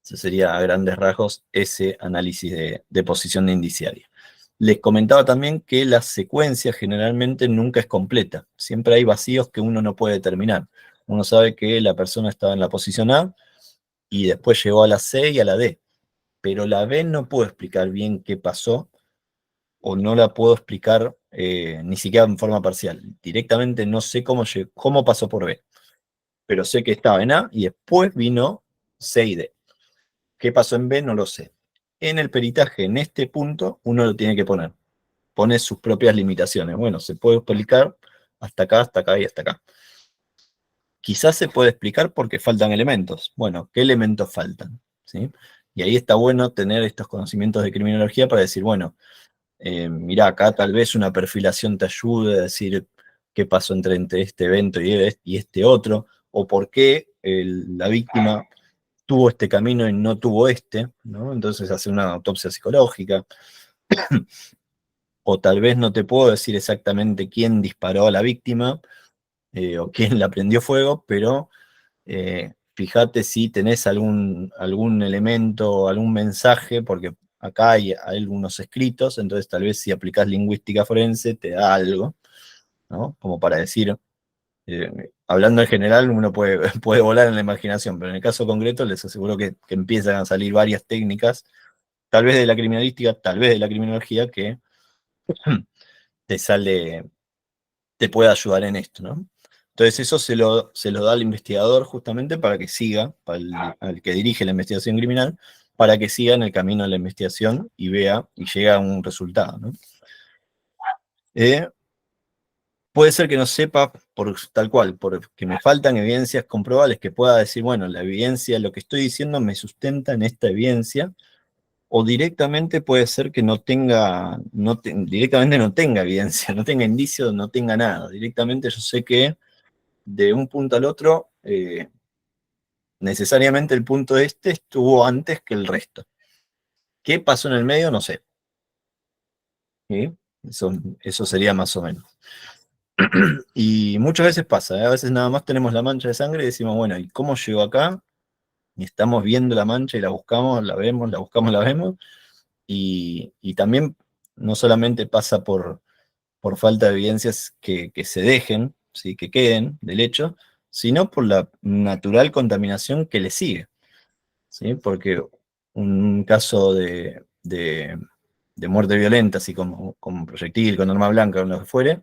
Ese sería a grandes rasgos ese análisis de posición de indiciaria. Les comentaba también que la secuencia generalmente nunca es completa. Siempre hay vacíos que uno no puede determinar. Uno sabe que la persona estaba en la posición A y después llegó a la C y a la D. Pero la B no puedo explicar bien qué pasó o no la puedo explicar ni siquiera en forma parcial. Directamente no sé cómo pasó por B. Pero sé que estaba en A y después vino C y D. ¿Qué pasó en B? No lo sé. En el peritaje, en este punto, uno lo tiene que poner. Pone sus propias limitaciones. Bueno, se puede explicar hasta acá y hasta acá. Quizás se puede explicar porque faltan elementos. Bueno, ¿qué elementos faltan? ¿Sí? Y ahí está bueno tener estos conocimientos de criminología para decir, bueno, mirá, acá tal vez una perfilación te ayude a decir qué pasó entre este evento y este otro, o por qué la víctima tuvo este camino y no tuvo este, ¿no? Entonces hacer una autopsia psicológica, o tal vez no te puedo decir exactamente quién disparó a la víctima o quién la prendió fuego, pero fíjate si tenés algún elemento, algún mensaje, porque acá hay algunos escritos, entonces tal vez si aplicás lingüística forense te da algo, ¿no? Como para decir, hablando en general, uno puede, puede volar en la imaginación, pero en el caso concreto les aseguro que empiezan a salir varias técnicas, tal vez de la criminalística, tal vez de la criminología, que sale, te puede ayudar en esto, ¿no? Entonces eso se lo da al investigador justamente para que siga, al que dirige la investigación criminal, para que siga en el camino de la investigación y vea y llegue a un resultado, ¿no? Puede ser que no sepa por tal cual, porque me faltan evidencias comprobables que pueda decir, bueno, la evidencia, lo que estoy diciendo me sustenta en esta evidencia, o directamente puede ser que no tenga, directamente no tenga evidencia, no tenga indicios, no tenga nada. Directamente yo sé que de un punto al otro, necesariamente el punto este estuvo antes que el resto. ¿Qué pasó en el medio? No sé. ¿Sí? Eso sería más o menos. Y muchas veces pasa, ¿eh? A veces nada más tenemos la mancha de sangre y decimos, bueno, ¿y cómo llegó acá? Y estamos viendo la mancha y la buscamos, la vemos, la buscamos, la vemos. Y también no solamente pasa por falta de evidencias que se dejen, ¿sí? Que queden del hecho, sino por la natural contaminación que le sigue, ¿sí? Porque un caso de muerte violenta, así como proyectil, con arma blanca o lo que fuere,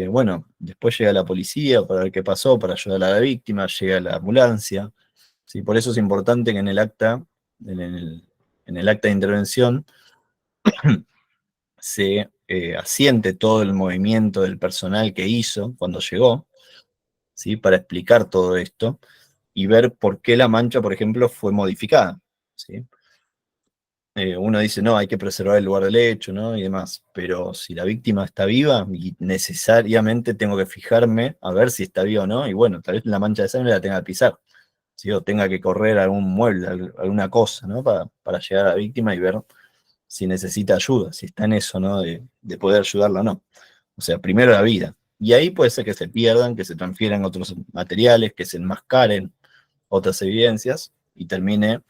bueno, después llega la policía para ver qué pasó, para ayudar a la víctima, llega la ambulancia, ¿sí? Por eso es importante que en el, en el acta de intervención, se asiente todo el movimiento del personal que hizo cuando llegó, ¿sí? Para explicar todo esto y ver por qué la mancha, por ejemplo, fue modificada, ¿sí? Uno dice, no, hay que preservar el lugar del hecho, ¿no? Y demás, pero si la víctima está viva, y necesariamente tengo que fijarme a ver si está viva o no, y bueno, tal vez la mancha de sangre la tenga que pisar, ¿sí? O tenga que correr algún mueble, alguna cosa, ¿no? Para llegar a la víctima y ver si necesita ayuda, si está en eso, ¿no? De poder ayudarla o no. O sea, primero la vida. Y ahí puede ser que se pierdan, que se transfieran otros materiales, que se enmascaren otras evidencias y termine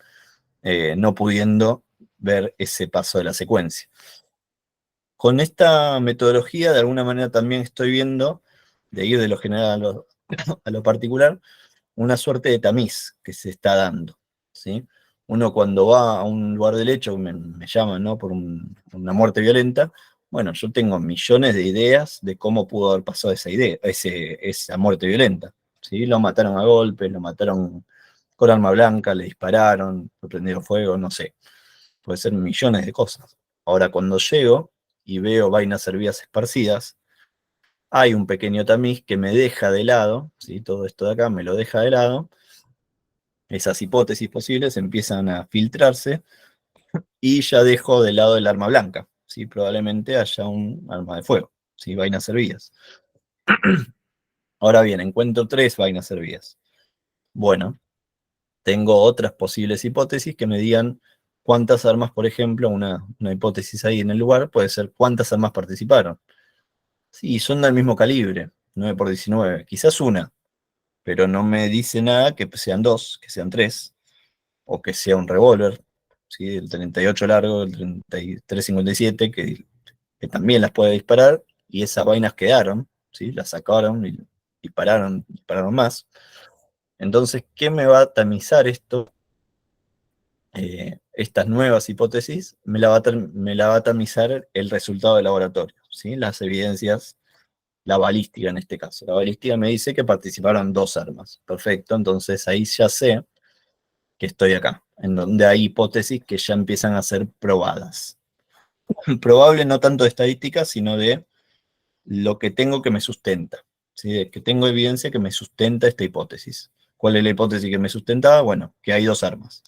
no pudiendo ver ese paso de la secuencia. Con esta metodología, de alguna manera también estoy viendo, de ir de lo general a lo particular, una suerte de tamiz que se está dando, ¿sí? Uno cuando va a un lugar del hecho, me llaman, ¿no? Por una muerte violenta, bueno, yo tengo millones de ideas de cómo pudo haber pasado esa idea, esa muerte violenta, ¿sí? Lo mataron a golpes, lo mataron con arma blanca, le dispararon, le prendieron fuego, no sé. puede ser millones de cosas. Ahora, cuando llego y veo vainas servidas esparcidas, hay un pequeño tamiz que me deja de lado, ¿sí? Todo esto de acá me lo deja de lado, esas hipótesis posibles empiezan a filtrarse y ya dejo de lado el arma blanca, ¿sí? Probablemente haya un arma de fuego, ¿sí? Vainas servidas. Ahora bien, encuentro 3 vainas servidas. Bueno, tengo otras posibles hipótesis que me digan cuántas armas, por ejemplo, una hipótesis ahí en el lugar puede ser cuántas armas participaron. Sí, son del mismo calibre, 9 por 19, quizás una, pero no me dice nada que sean 2, que sean 3, o que sea un revólver, ¿sí? El 38 largo, el 33-57, que también las puede disparar, y esas vainas quedaron, ¿sí? Las sacaron y dispararon más. Entonces, ¿qué me va a tamizar esto? Estas nuevas hipótesis me la va a tamizar el resultado del laboratorio, ¿sí? Las evidencias, la balística en este caso. La balística me dice que participaron 2 armas. Perfecto, entonces ahí ya sé que estoy acá, en donde hay hipótesis que ya empiezan a ser probadas. Probable no tanto de estadística, sino de lo que tengo que me sustenta, ¿sí? De que tengo evidencia que me sustenta esta hipótesis. ¿Cuál es la hipótesis que me sustentaba? Bueno, que hay 2 armas.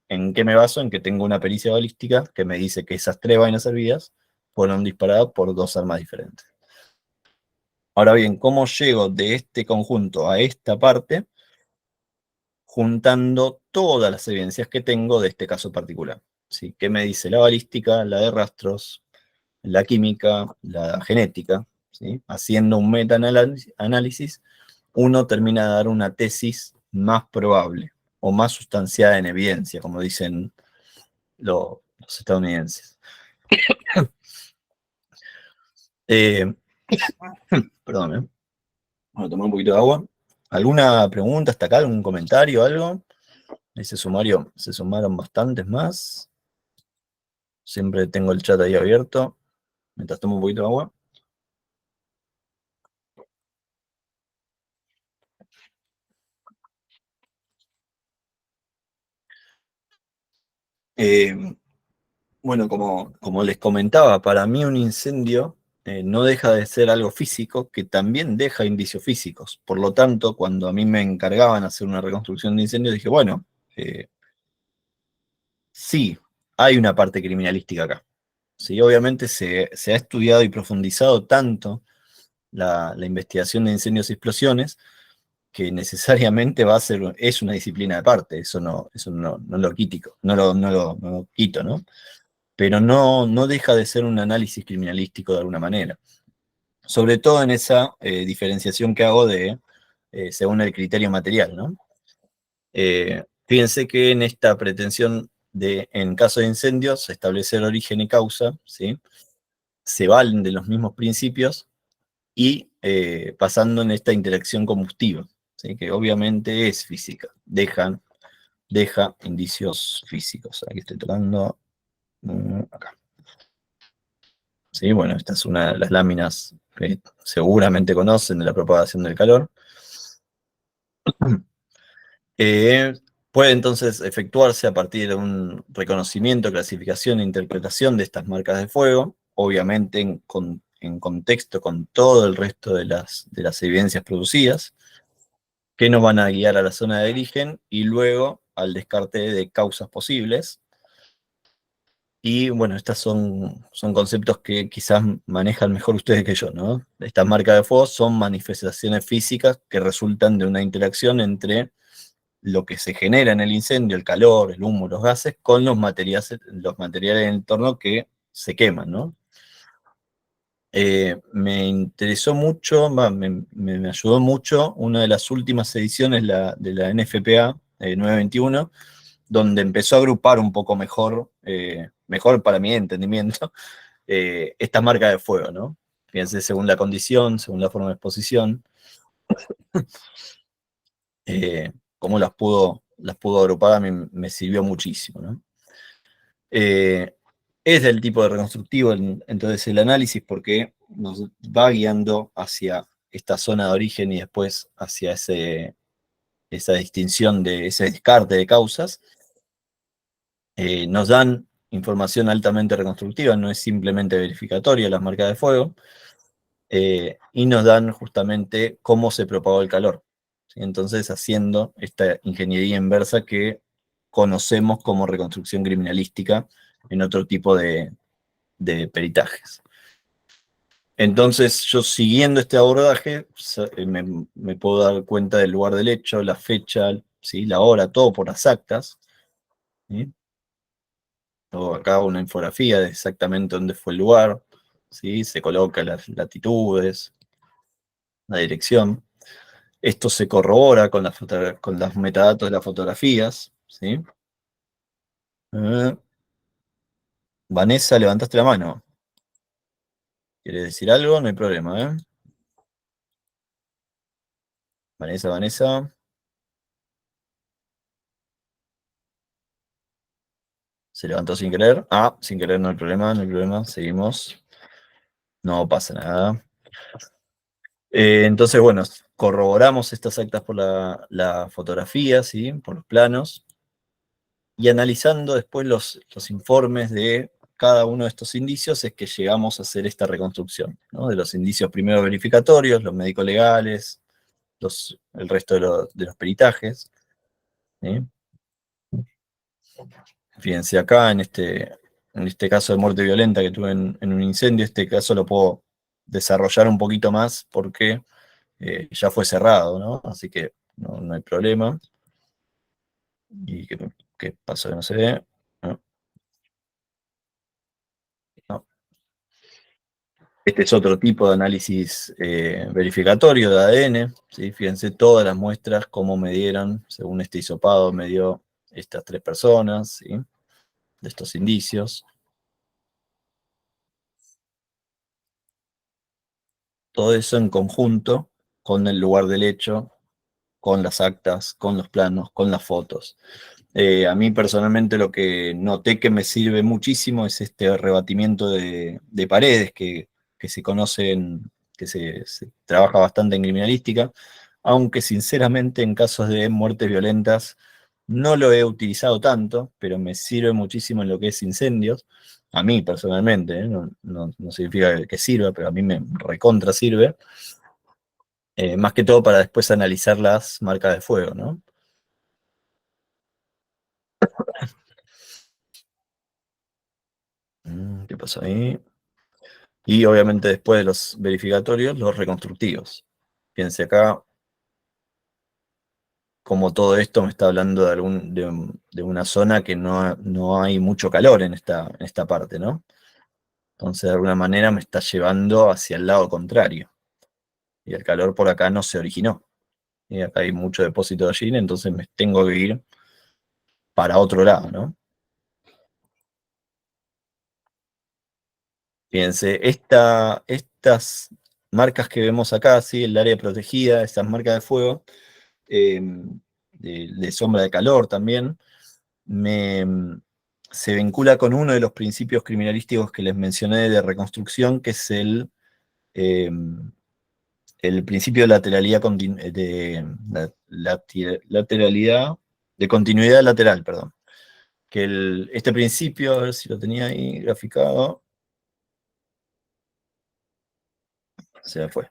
¿En qué me baso? En que tengo una pericia balística que me dice que esas 3 vainas servidas fueron disparadas por 2 armas diferentes. Ahora bien, ¿cómo llego de este conjunto a esta parte? Juntando todas las evidencias que tengo de este caso particular, ¿sí? ¿Qué me dice la balística, la de rastros, la química, la genética? ¿Sí? Haciendo un meta-análisis, uno termina de dar una tesis más probable o más sustanciada en evidencia, como dicen los estadounidenses. Eh, Perdón, Voy a tomar un poquito de agua. ¿Alguna pregunta hasta acá? ¿Algún comentario? ¿Algo? Ese sumario, se sumaron bastantes más. Siempre tengo el chat ahí abierto. Mientras tomo un poquito de agua. Eh, bueno, como les comentaba, para mí un incendio no deja de ser algo físico que también deja indicios físicos. Por lo tanto, cuando a mí me encargaban hacer una reconstrucción de incendio, dije, bueno, sí, hay una parte criminalística acá. Sí, obviamente se ha estudiado y profundizado tanto la investigación de incendios y explosiones que necesariamente es una disciplina de parte, eso no lo quito, no lo quito, ¿no? Pero no deja de ser un análisis criminalístico de alguna manera. Sobre todo en esa diferenciación que hago según el criterio material, ¿no? Fíjense que en esta pretensión en caso de incendios, establecer origen y causa, ¿sí? Se valen de los mismos principios y pasando en esta interacción combustiva, ¿sí? Que obviamente es física, deja indicios físicos. Aquí estoy tocando acá. Sí, bueno, esta es una de las láminas que seguramente conocen de la propagación del calor. Eh, Puede entonces efectuarse a partir de un reconocimiento, clasificación e interpretación de estas marcas de fuego, obviamente en contexto con todo el resto de las evidencias producidas, que nos van a guiar a la zona de origen y luego al descarte de causas posibles. Y bueno, estos son conceptos que quizás manejan mejor ustedes que yo, ¿no? Estas marcas de fuego son manifestaciones físicas que resultan de una interacción entre lo que se genera en el incendio, el calor, el humo, los gases, con los materiales en el entorno que se queman, ¿no? Me interesó mucho, me ayudó mucho una de las últimas ediciones de la NFPA 921, donde empezó a agrupar un poco mejor, mejor para mi entendimiento, esta marca de fuego, ¿no? Fíjense, según la condición, según la forma de exposición, cómo las pudo agrupar a mí me sirvió muchísimo, ¿no? Es del tipo de reconstructivo, entonces el análisis, porque nos va guiando hacia esta zona de origen y después hacia esa distinción de ese descarte de causas, nos dan información altamente reconstructiva, no es simplemente verificatoria las marcas de fuego, y nos dan justamente cómo se propagó el calor. ¿Sí? Entonces, haciendo esta ingeniería inversa que conocemos como reconstrucción criminalística en otro tipo de peritajes. Entonces, yo siguiendo este abordaje, me puedo dar cuenta del lugar del hecho, la fecha, ¿sí? La hora, todo por las actas. ¿Sí? O acá una infografía de exactamente dónde fue el lugar, ¿sí? Se coloca las latitudes, la dirección. Esto se corrobora con con los metadatos de las fotografías, ¿sí? Eh, Vanessa, levantaste la mano. ¿Quieres decir algo? No hay problema, ¿eh? Vanessa. Se levantó sin querer. Ah, sin querer, no hay problema. Seguimos. No pasa nada. Entonces, bueno, corroboramos estas actas por la fotografía, ¿sí? Por los planos. Y analizando después los informes de cada uno de estos indicios es que llegamos a hacer esta reconstrucción, ¿no? De los indicios primero verificatorios, los médico-legales, el resto de los peritajes. ¿Sí? Fíjense acá en este caso de muerte violenta que tuve en un incendio, este caso lo puedo desarrollar un poquito más porque ya fue cerrado, ¿no? Así que no hay problema. ¿Y qué pasó que no se ve? No, no. Este es otro tipo de análisis verificatorio de ADN, ¿sí? Fíjense todas las muestras, cómo me dieron, según este hisopado, me dio estas tres personas, ¿sí? De estos indicios. Todo eso en conjunto con el lugar del hecho, con las actas, con los planos, con las fotos. A mí personalmente lo que noté que me sirve muchísimo es este rebatimiento de paredes que se conocen, que se trabaja bastante en criminalística, aunque sinceramente en casos de muertes violentas no lo he utilizado tanto, pero me sirve muchísimo en lo que es incendios. A mí personalmente, ¿eh? No significa que sirva, pero a mí me recontra sirve, más que todo para después analizar las marcas de fuego, ¿no? ¿Qué pasó ahí? Y obviamente después de los verificatorios, los reconstructivos. Fíjense acá, como todo esto me está hablando de una zona que no hay mucho calor en esta parte, ¿no? Entonces, de alguna manera me está llevando hacia el lado contrario. Y el calor por acá no se originó. Y acá hay mucho depósito de hollín, entonces me tengo que ir para otro lado, ¿no? Fíjense, estas marcas que vemos acá, ¿sí? El área protegida, estas marcas de fuego, eh, de sombra de calor también, me, se vincula con uno de los principios criminalísticos que les mencioné de reconstrucción, que es eh, el principio de lateralidad, lateralidad, de continuidad lateral, perdón. Que este principio, a ver si lo tenía ahí graficado, se me fue.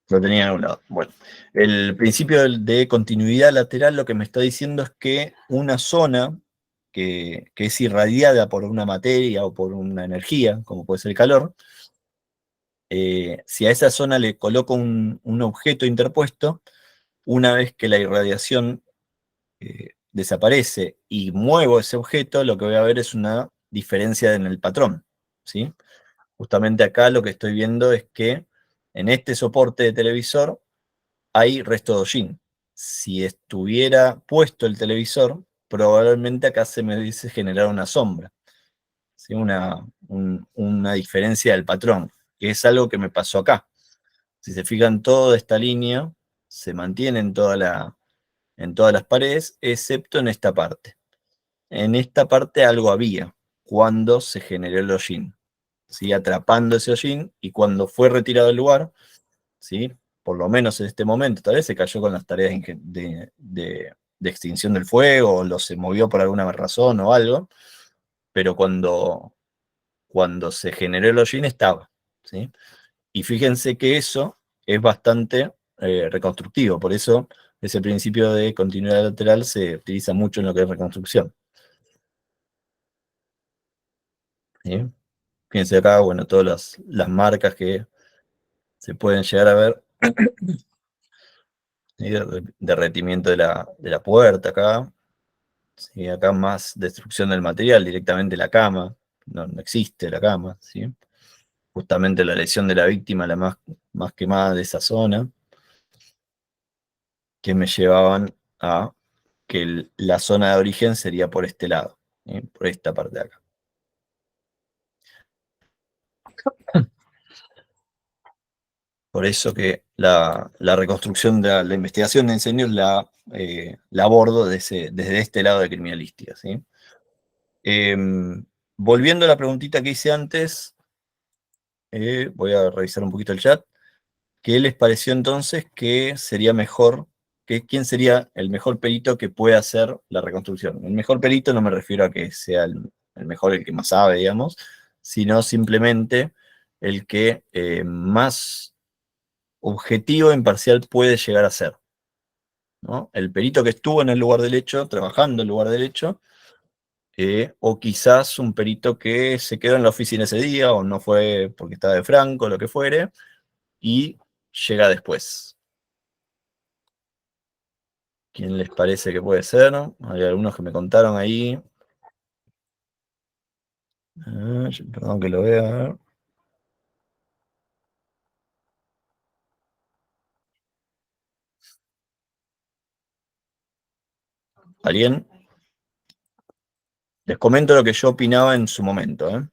Lo tenía en algún lado. Bueno, el principio de continuidad lateral lo que me está diciendo es que una zona que es irradiada por una materia o por una energía, como puede ser el calor, si a esa zona le coloco un objeto interpuesto, una vez que la irradiación desaparece y muevo ese objeto, lo que voy a ver es una diferencia en el patrón, ¿sí? Justamente acá lo que estoy viendo es que en este soporte de televisor hay resto de hollín. Si estuviera puesto el televisor, probablemente acá se me dice generar una sombra, ¿sí? Una diferencia del patrón, que es algo que me pasó acá. Si se fijan, toda esta línea se mantiene en todas las paredes, excepto en esta parte. En esta parte algo había cuando se generó el hollín, ¿sí? Atrapando ese hollín, y cuando fue retirado del lugar, ¿sí? Por lo menos en este momento, tal vez se cayó con las tareas de extinción del fuego, o se movió por alguna razón o algo, pero cuando se generó el hollín estaba, ¿sí? Y fíjense que eso es bastante reconstructivo, por eso ese principio de continuidad lateral se utiliza mucho en lo que es reconstrucción. ¿Sí? Fíjense acá, bueno, todas las marcas que se pueden llegar a ver, ¿sí? Derretimiento de la puerta acá, ¿sí? Acá más destrucción del material, directamente la cama, no existe la cama, ¿sí? Justamente la lesión de la víctima, la más quemada de esa zona, que me llevaban a que la zona de origen sería por este lado, ¿sí? Por esta parte de acá. Por eso que la reconstrucción de la investigación de incendios la abordo desde este lado de criminalística, ¿sí? Volviendo a la preguntita que hice antes, voy a revisar un poquito el chat. ¿Qué les pareció entonces que sería mejor, quién sería el mejor perito que puede hacer la reconstrucción? El mejor perito no me refiero a que sea el mejor, el que más sabe, digamos, sino simplemente el que más objetivo e imparcial puede llegar a ser, ¿no? El perito que estuvo en el lugar del hecho, trabajando en el lugar del hecho, o quizás un perito que se quedó en la oficina ese día, o no fue porque estaba de franco, lo que fuere, y llega después. ¿Quién les parece que puede ser? Hay algunos que me contaron ahí. Perdón que lo vea. A ver. ¿Alguien? Les comento lo que yo opinaba en su momento.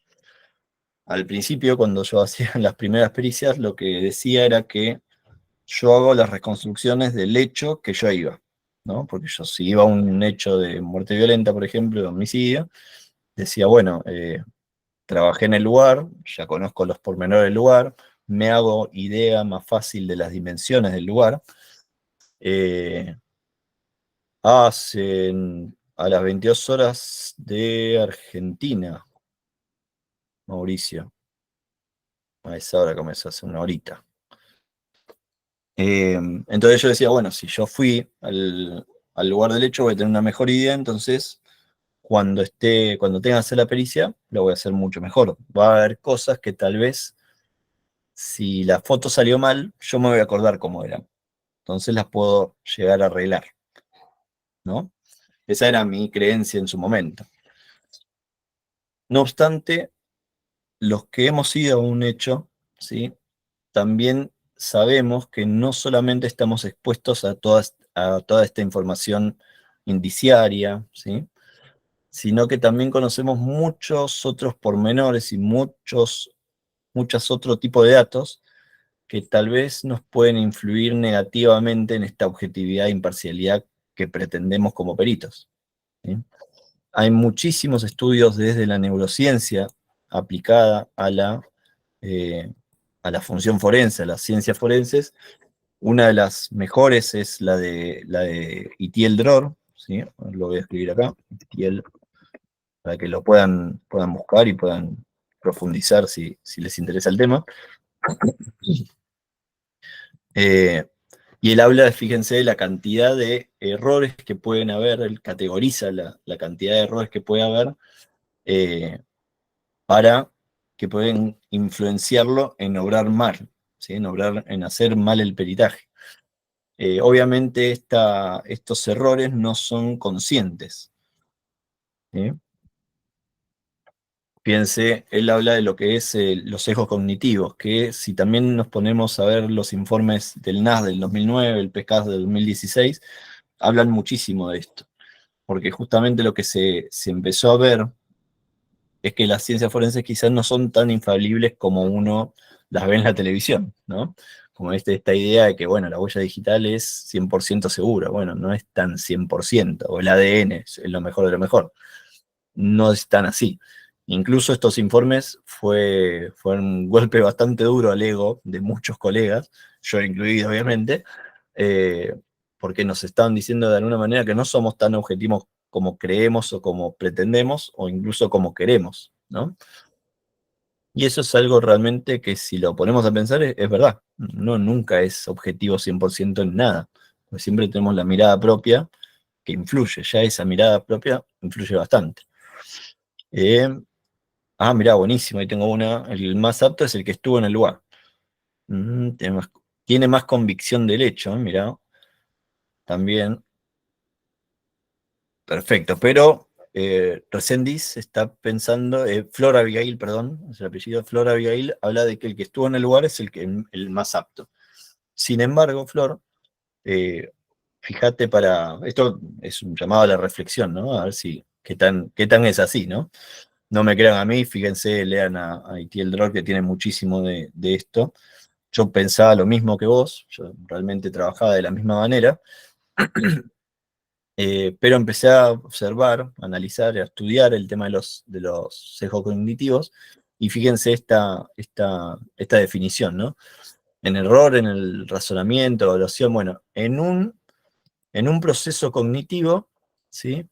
Al principio, cuando yo hacía las primeras pericias, lo que decía era que yo hago las reconstrucciones del hecho que yo iba, ¿no? Porque yo si iba a un hecho de muerte violenta, por ejemplo, de homicidio, decía, bueno, trabajé en el lugar, ya conozco los pormenores del lugar, me hago idea más fácil de las dimensiones del lugar. Hacen a las 22 horas de Argentina, Mauricio. A esa hora comenzó, hace una horita. Entonces yo decía, bueno, si yo fui al lugar del hecho voy a tener una mejor idea, entonces cuando tenga que hacer la pericia, lo voy a hacer mucho mejor. Va a haber cosas que tal vez, si la foto salió mal, yo me voy a acordar cómo eran. Entonces las puedo llegar a arreglar, ¿no? Esa era mi creencia en su momento. No obstante, los que hemos ido a un hecho, ¿sí? También sabemos que no solamente estamos expuestos a toda esta información indiciaria, ¿sí? Sino que también conocemos muchos otros pormenores y muchos otros tipos de datos que tal vez nos pueden influir negativamente en esta objetividad e imparcialidad que pretendemos como peritos, ¿sí? Hay muchísimos estudios desde la neurociencia aplicada eh, a la función forense, a las ciencias forenses. Una de las mejores es la de Itiel Dror, ¿sí? Lo voy a escribir acá, Itiel, para que lo puedan buscar y puedan profundizar si les interesa el tema. Eh, y él habla, fíjense, de la cantidad de errores que pueden haber, él categoriza la cantidad de errores que puede haber eh, para que pueden influenciarlo en obrar mal, ¿sí? En hacer mal el peritaje. Obviamente estos errores no son conscientes, ¿sí? Piense, él habla de lo que es los sesgos cognitivos, que si también nos ponemos a ver los informes del NAS del 2009, el PESCAS del 2016, hablan muchísimo de esto, porque justamente lo que se empezó a ver es que las ciencias forenses quizás no son tan infalibles como uno las ve en la televisión, ¿no? Como esta idea de que, bueno, la huella digital es 100% segura. Bueno, no es tan 100%, o el ADN es lo mejor de lo mejor. No es tan así. Incluso estos informes fue un golpe bastante duro al ego de muchos colegas, yo incluido obviamente, porque nos estaban diciendo de alguna manera que no somos tan objetivos como creemos o como pretendemos o incluso como queremos, ¿no? Y eso es algo realmente que si lo ponemos a pensar es verdad. No, nunca es objetivo 100% en nada. Pues siempre tenemos la mirada propia que influye. Ya esa mirada propia influye bastante. Eh, mirá, buenísimo. Ahí tengo una. El más apto es el que estuvo en el lugar. Tiene más convicción del hecho, mirá. También. Perfecto. Pero Resendiz está pensando, Flor Abigail, perdón, es el apellido Flor Abigail, habla de que el que estuvo en el lugar es el más apto. Sin embargo, Flor, eh, fíjate esto es un llamado a la reflexión, ¿no? A ver si, qué tan es así, ¿no? No me crean a mí, fíjense, lean a Itiel Dror, que tiene muchísimo de esto. Yo pensaba lo mismo que vos, yo realmente trabajaba de la misma manera, pero empecé a observar, a analizar, a estudiar el tema de los sesgos cognitivos, y fíjense esta definición, ¿no? En error, en el razonamiento, evaluación, bueno, en un proceso cognitivo, ¿sí?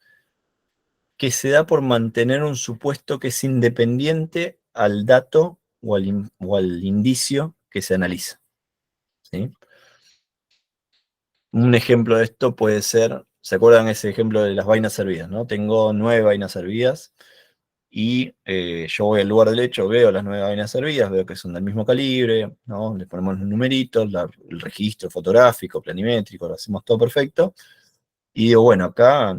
Que se da por mantener un supuesto que es independiente al dato o al indicio que se analiza, ¿sí? Un ejemplo de esto puede ser, ¿se acuerdan ese ejemplo de las vainas servidas, ¿no? Tengo 9 vainas servidas y yo voy al lugar del hecho, veo las 9 vainas servidas, veo que son del mismo calibre, ¿no? Les ponemos los numeritos, el registro fotográfico, planimétrico, lo hacemos todo perfecto, y digo, bueno, acá,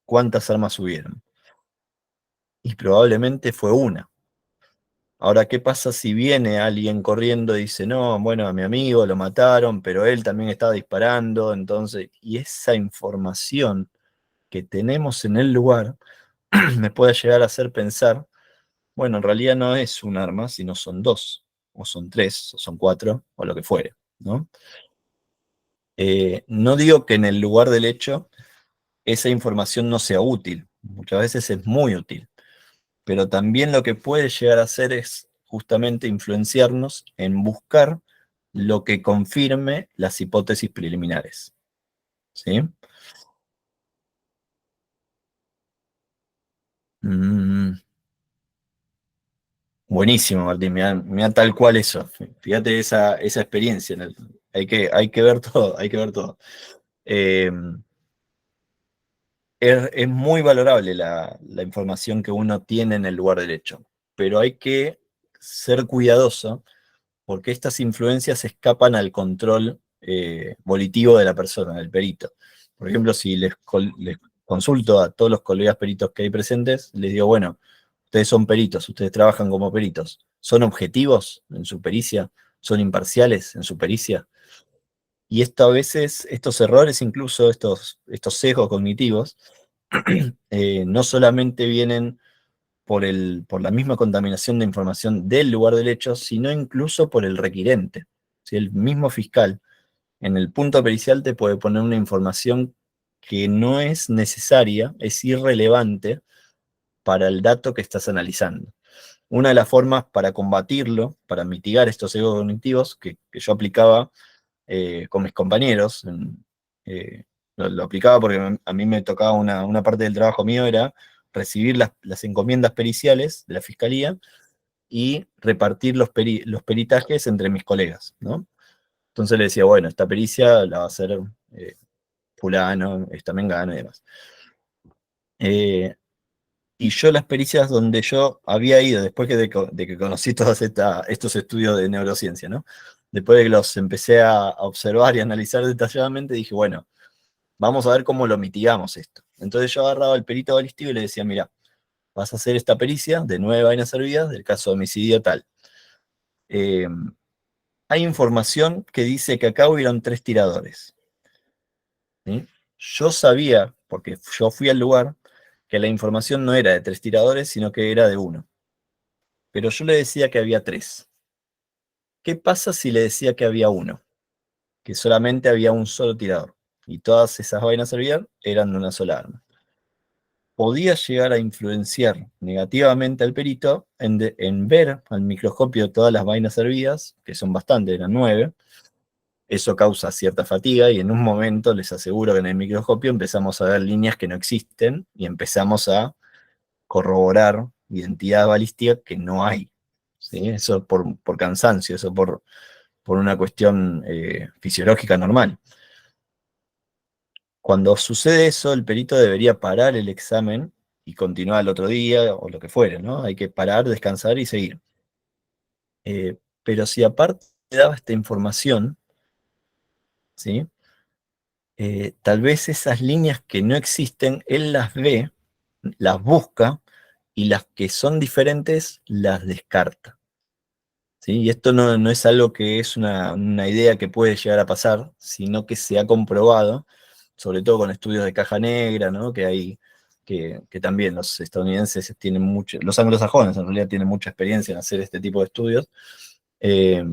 ¿cuántas armas hubieron? Y probablemente fue una. Ahora, ¿qué pasa si viene alguien corriendo y dice, no, bueno, a mi amigo lo mataron, pero él también estaba disparando, entonces, y esa información que tenemos en el lugar me puede llegar a hacer pensar, bueno, en realidad no es un arma, sino son dos, o son tres, o son cuatro, o lo que fuere, ¿no? No digo que en el lugar del hecho esa información no sea útil, muchas veces es muy útil, pero también lo que puede llegar a hacer es justamente influenciarnos en buscar lo que confirme las hipótesis preliminares, ¿sí? Mm, buenísimo, Martín, mirá tal cual eso. Fíjate esa experiencia. Hay que ver todo, hay que ver todo. Eh, es muy valorable la información que uno tiene en el lugar del hecho, pero hay que ser cuidadoso porque estas influencias escapan al control volitivo de la persona, del perito. Por ejemplo, si les consulto a todos los colegas peritos que hay presentes, les digo, bueno, ustedes son peritos, ustedes trabajan como peritos, ¿son objetivos en su pericia? ¿Son imparciales en su pericia? Y esto a veces, estos errores, incluso estos sesgos cognitivos, no solamente vienen por la misma contaminación de información del lugar del hecho, sino incluso por el requirente. Si el mismo fiscal en el punto pericial te puede poner una información que no es necesaria, es irrelevante para el dato que estás analizando. Una de las formas para combatirlo, para mitigar estos sesgos cognitivos que yo aplicaba con mis compañeros, eh, lo aplicaba porque a mí me tocaba una parte del trabajo mío, era recibir las encomiendas periciales de la fiscalía y repartir los peritajes entre mis colegas, ¿no? Entonces le decía, bueno, esta pericia la va a hacer eh, fulano, esta mengano y demás. Eh, y yo las pericias donde yo había ido, después de que conocí todos estos estudios de neurociencia, ¿no? Después de que los empecé a observar y analizar detalladamente, dije, bueno, vamos a ver cómo lo mitigamos esto. Entonces yo agarraba el perito balístico y le decía, mira, vas a hacer esta pericia de 9 vainas servidas del caso de homicidio tal. Eh, Hay información que dice que acá hubieron 3 tiradores, ¿sí? Yo sabía, porque yo fui al lugar, que la información no era de 3 tiradores, sino que era de uno. Pero yo le decía que había 3. ¿Qué pasa si le decía que había uno? Que solamente había un solo tirador. Y todas esas vainas servidas eran de una sola arma. Podía llegar a influenciar negativamente al perito en ver al microscopio todas las vainas servidas, que son bastantes, eran 9, Eso causa cierta fatiga y en un momento les aseguro que en el microscopio empezamos a ver líneas que no existen y empezamos a corroborar identidad balística que no hay. ¿Sí? Eso por cansancio, eso por una cuestión fisiológica normal. Cuando sucede eso, el perito debería parar el examen y continuar el otro día o lo que fuere, ¿no? Hay que parar, descansar y seguir. Pero si aparte daba esta información, ¿sí? Tal vez esas líneas que no existen, él las ve, las busca y las que son diferentes las descarta. ¿Sí? Y esto no es algo que es una idea que puede llegar a pasar, sino que se ha comprobado, sobre todo con estudios de caja negra, ¿no? Que hay, que también los estadounidenses tienen mucho, los anglosajones en realidad tienen mucha experiencia en hacer este tipo de estudios, eh,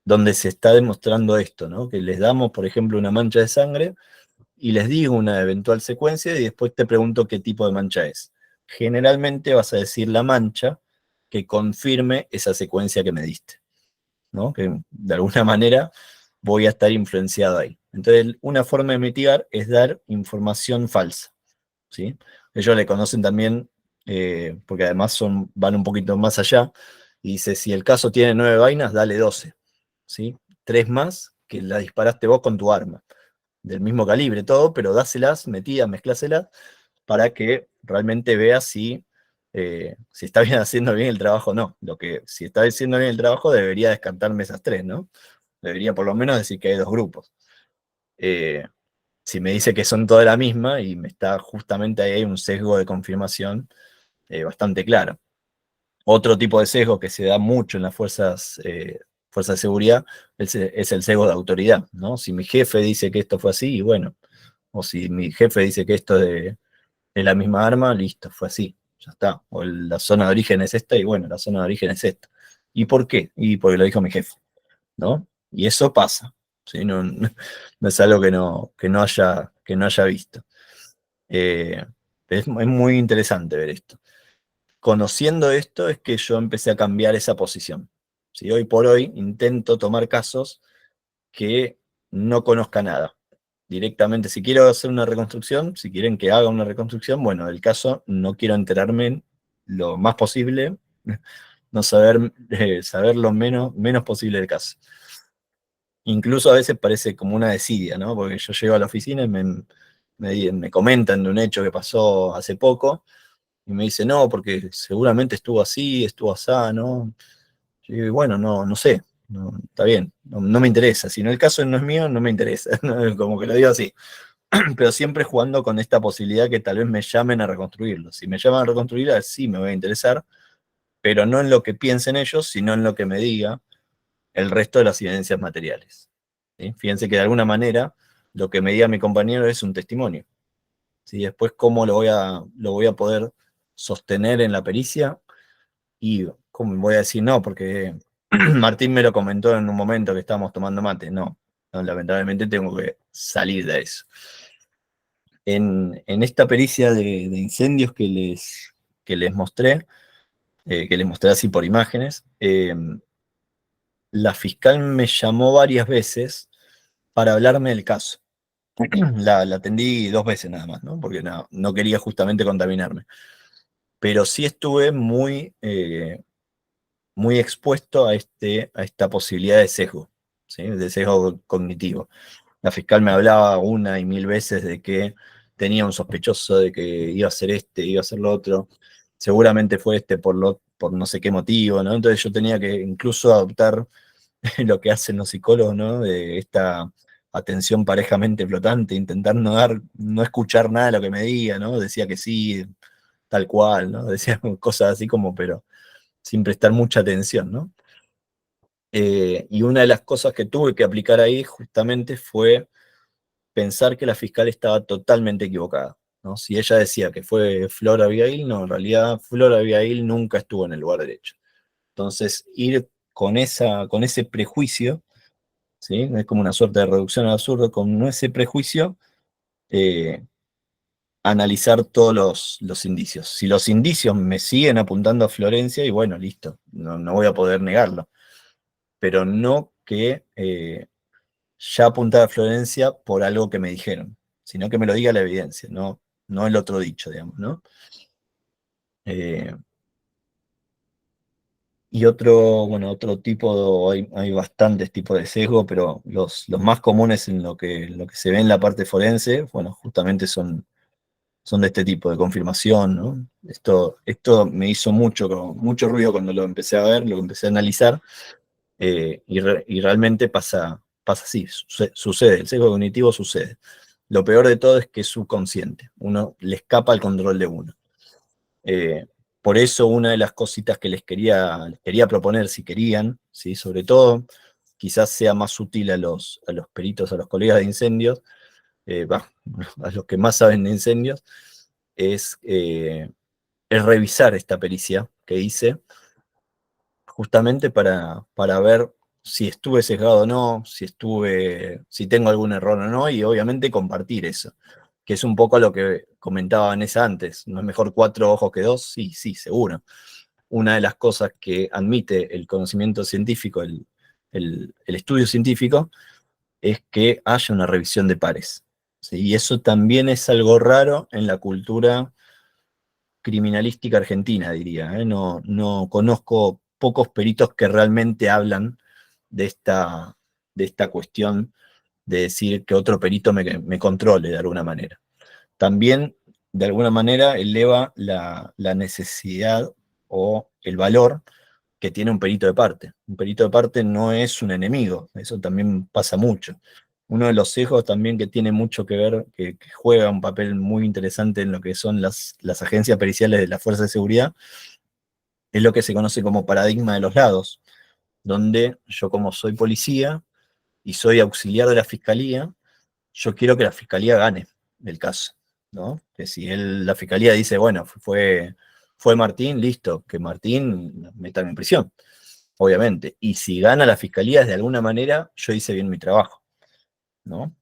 donde se está demostrando esto, ¿no? Que les damos, por ejemplo, una mancha de sangre y les digo una eventual secuencia y después te pregunto qué tipo de mancha es. Generalmente vas a decir la mancha que confirme esa secuencia que me diste, ¿no? Que de alguna manera voy a estar influenciado ahí. Entonces, una forma de mitigar es dar información falsa, ¿sí? Ellos le conocen también, porque además van un poquito más allá, y dice, si el caso tiene 9 vainas, dale 12, ¿sí? 3 más que la disparaste vos con tu arma del mismo calibre, todo, pero dáselas, metidas, mezcláselas, para que realmente veas si está bien haciendo bien el trabajo o no. Si está haciendo bien el trabajo, debería descartarme esas 3, ¿no? Debería por lo menos decir que hay 2 grupos. Eh, si me dice que son todas la misma y me está justamente ahí hay un sesgo de confirmación bastante claro. Otro tipo de sesgo que se da mucho en las fuerzas de seguridad es el sesgo de autoridad, ¿no? Si mi jefe dice que esto fue así, y bueno, o si mi jefe dice que esto es la misma arma, listo, fue así, ya está. O la zona de origen es esta, y bueno, la zona de origen es esta. ¿Y por qué? Y porque lo dijo mi jefe, ¿no? Y eso pasa, ¿sí? No es algo que no haya visto. Es muy interesante ver esto. Conociendo esto es que yo empecé a cambiar esa posición. ¿Sí? Hoy por hoy intento tomar casos que no conozca nada. Directamente, si quiero hacer una reconstrucción, si quieren que haga una reconstrucción, bueno, del caso no quiero enterarme lo más posible, no saber lo menos posible del caso. Incluso a veces parece como una desidia, ¿no? Porque yo llego a la oficina y me comentan de un hecho que pasó hace poco, y me dice, no, porque seguramente estuvo así, estuvo así, ¿no? Yo digo, bueno, no sé, está bien, no me interesa. Si no el caso no es mío, no me interesa. ¿No? Como que lo digo así. Pero siempre jugando con esta posibilidad que tal vez me llamen a reconstruirlo. Si me llaman a reconstruirlo, sí me voy a interesar, pero no en lo que piensen ellos, sino en lo que me diga el resto de las evidencias materiales. ¿Sí? Fíjense que de alguna manera lo que me diga mi compañero es un testimonio. ¿Sí? Después, ¿cómo lo voy a poder sostener en la pericia? Y ¿cómo voy a decir no? Porque Martín me lo comentó en un momento que estábamos tomando mate. No, lamentablemente tengo que salir de eso. En esta pericia de incendios que les mostré, que les mostré así por imágenes, la fiscal me llamó varias veces para hablarme del caso. La atendí 2 veces nada más, ¿no? Porque no quería justamente contaminarme. Pero sí estuve muy expuesto a esta posibilidad de sesgo, ¿sí? De sesgo cognitivo. La fiscal me hablaba una y mil veces de que tenía un sospechoso, de que iba a ser iba a ser lo otro, seguramente fue por no sé qué motivo, ¿no? Entonces yo tenía que incluso adoptar lo que hacen los psicólogos, ¿no? De esta atención parejamente flotante, intentar no escuchar nada de lo que me diga, ¿no? Decía que sí, tal cual, ¿no? Decía cosas así como, pero sin prestar mucha atención, ¿no? Y una de las cosas que tuve que aplicar ahí justamente fue pensar que la fiscal estaba totalmente equivocada, ¿no? Si ella decía que fue Flor Abigail, no, en realidad Flor Abigail nunca estuvo en el lugar derecho. Entonces, ir con ese prejuicio, ¿sí? Es como una suerte de reducción al absurdo, con ese prejuicio, eh, analizar todos los indicios. Si los indicios me siguen apuntando a Florencia, y bueno, listo, no voy a poder negarlo, pero no que ya apuntar a Florencia por algo que me dijeron, sino que me lo diga la evidencia, no el otro dicho, digamos, ¿no? Eh, y otro tipo, hay bastantes tipos de sesgo, pero los más comunes en lo que se ve en la parte forense, bueno, justamente son de este tipo, de confirmación, ¿no? Esto me hizo mucho ruido cuando lo empecé a ver, lo empecé a analizar, y realmente pasa así, sucede, el sesgo cognitivo sucede. Lo peor de todo es que es subconsciente, uno le escapa al control de uno. Eh, por eso una de las cositas que les quería proponer, si querían, ¿sí? Sobre todo, quizás sea más útil a los peritos, a los colegas de incendios, a los que más saben de incendios, es revisar esta pericia que hice, justamente para ver si estuve sesgado o no, si tengo algún error o no, y obviamente compartir eso, que es un poco lo que comentaba Vanessa antes. ¿No es mejor 4 ojos que 2? Sí, sí, seguro. Una de las cosas que admite el conocimiento científico, el estudio científico, es que haya una revisión de pares. ¿Sí? Y eso también es algo raro en la cultura criminalística argentina, diría. No conozco pocos peritos que realmente hablan de esta cuestión de decir que otro perito me controle de alguna manera. También, de alguna manera, eleva la necesidad o el valor que tiene un perito de parte. Un perito de parte no es un enemigo, eso también pasa mucho. Uno de los sesgos también que tiene mucho que ver, que juega un papel muy interesante en lo que son las agencias periciales de la Fuerza de Seguridad, es lo que se conoce como paradigma de los lados, donde yo, como soy policía y soy auxiliar de la fiscalía, yo quiero que la fiscalía gane el caso, ¿no? Que si la fiscalía dice, bueno, fue Martín, listo, que Martín metan en prisión, obviamente. Y si gana la fiscalía, de alguna manera, yo hice bien mi trabajo, ¿no?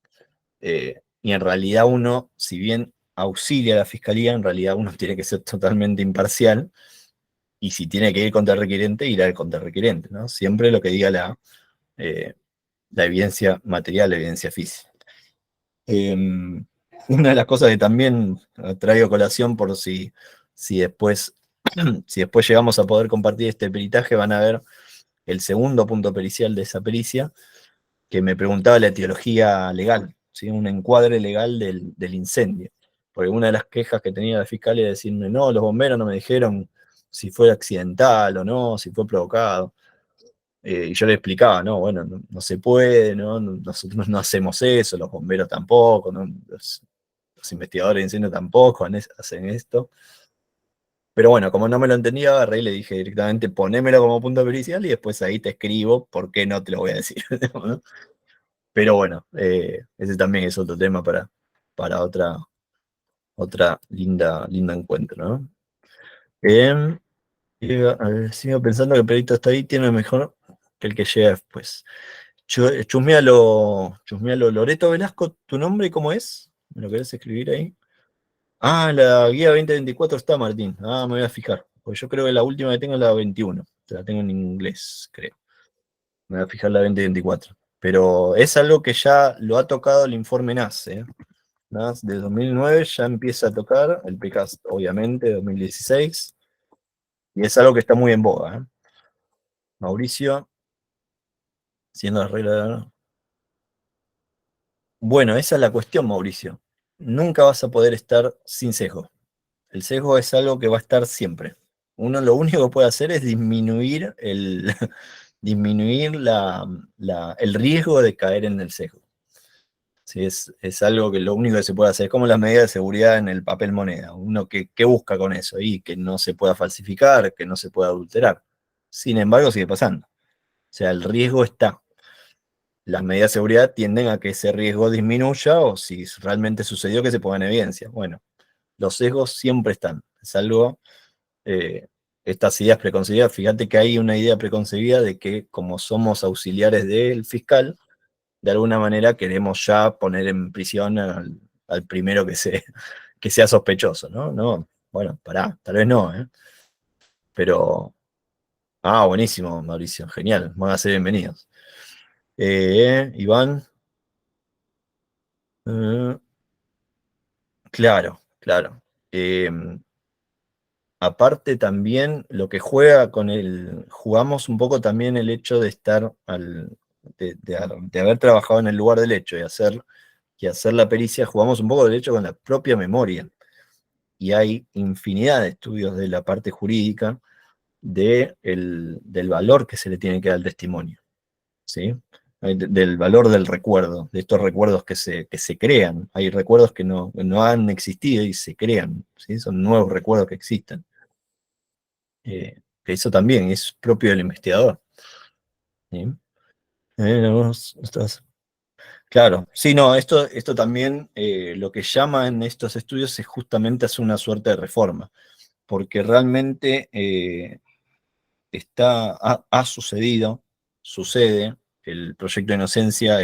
Y en realidad uno, si bien auxilia a la fiscalía, en realidad uno tiene que ser totalmente imparcial, y si tiene que ir contra el requerente, irá al contra el requerente, ¿no? Siempre lo que diga la evidencia material, la evidencia física. Eh, una de las cosas que también traigo a colación, por si después, si después llegamos a poder compartir este peritaje, van a ver el segundo punto pericial de esa pericia, que me preguntaba la etiología legal, ¿sí? Un encuadre legal del incendio. Porque una de las quejas que tenía la fiscal era decirme, no, los bomberos no me dijeron si fue accidental o no, si fue provocado. Y yo le explicaba, no, bueno, no se puede, ¿no? Nosotros no hacemos eso, los bomberos tampoco, ¿no? Los investigadores de incendio tampoco hacen esto. Pero bueno, como no me lo entendía, agarré y le dije directamente, ponémelo como punto pericial y después ahí te escribo por qué no te lo voy a decir, ¿no? Pero bueno, ese también es otro tema para otra linda encuentro, ¿no? Em, a ver, sigo pensando que el perito está ahí, tiene mejor que el que llega después. Chusmealo. Loreto Velasco, ¿tu nombre cómo es? ¿Me lo querés escribir ahí? Ah, la guía 2024 está, Martín. Ah, me voy a fijar. Pues yo creo que la última que tengo es la 21. La tengo en inglés, creo. Me voy a fijar la 2024. Pero es algo que ya lo ha tocado el informe NAS, ¿eh? NAS de 2009 ya empieza a tocar, el PCAST obviamente de 2016, y es algo que está muy en boga, ¿eh? Mauricio, siendo la regla. Bueno, esa es la cuestión, Mauricio. Nunca vas a poder estar sin sesgo. El sesgo es algo que va a estar siempre. Uno lo único que puede hacer es disminuir disminuir el riesgo de caer en el sesgo. Sí, es algo que lo único que se puede hacer. Es como las medidas de seguridad en el papel moneda. Uno que busca con eso, y que no se pueda falsificar, que no se pueda adulterar. Sin embargo, sigue pasando. O sea, el riesgo está. Las medidas de seguridad tienden a que ese riesgo disminuya, o si realmente sucedió, que se ponga en evidencia. Bueno, los sesgos siempre están. Es algo, eh, estas ideas preconcebidas, fíjate que hay una idea preconcebida de que, como somos auxiliares del fiscal, de alguna manera queremos ya poner en prisión al primero que sea sospechoso, ¿no? No, bueno, pará, tal vez no, ¿eh? Pero, buenísimo, Mauricio, genial, van a ser bienvenidos. Iván, Eh, claro, claro. Eh, Aparte también lo que juega con jugamos un poco también el hecho de estar de haber trabajado en el lugar del hecho y hacer la pericia, jugamos un poco del hecho con la propia memoria. Y hay infinidad de estudios de la parte jurídica del valor que se le tiene que dar al testimonio, ¿sí? Del valor del recuerdo, de estos recuerdos que se crean. Hay recuerdos que no han existido y se crean, ¿sí? Son nuevos recuerdos que existen. Que eso también es propio del investigador, ¿sí? Claro, sí, no, esto también lo que llama en estos estudios es justamente hacer una suerte de reforma, porque realmente ha sucedido, sucede, el proyecto de inocencia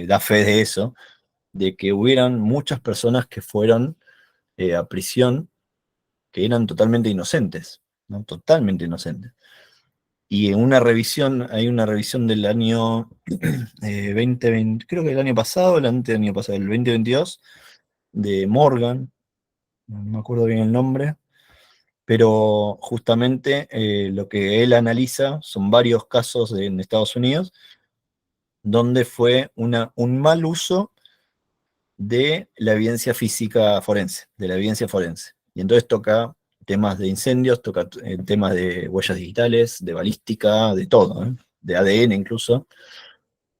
da fe de eso, de que hubieran muchas personas que fueron a prisión que eran totalmente inocentes, ¿no? Totalmente inocentes. Y en hay una revisión del año 2020, creo que el año pasado, el antes del año pasado, el 2022, de Morgan, no me acuerdo bien el nombre, pero justamente lo que él analiza son varios casos en Estados Unidos donde fue un mal uso de la evidencia física forense, de la evidencia forense. Y entonces toca temas de incendios, toca temas de huellas digitales, de balística, de todo, ¿eh? De ADN incluso,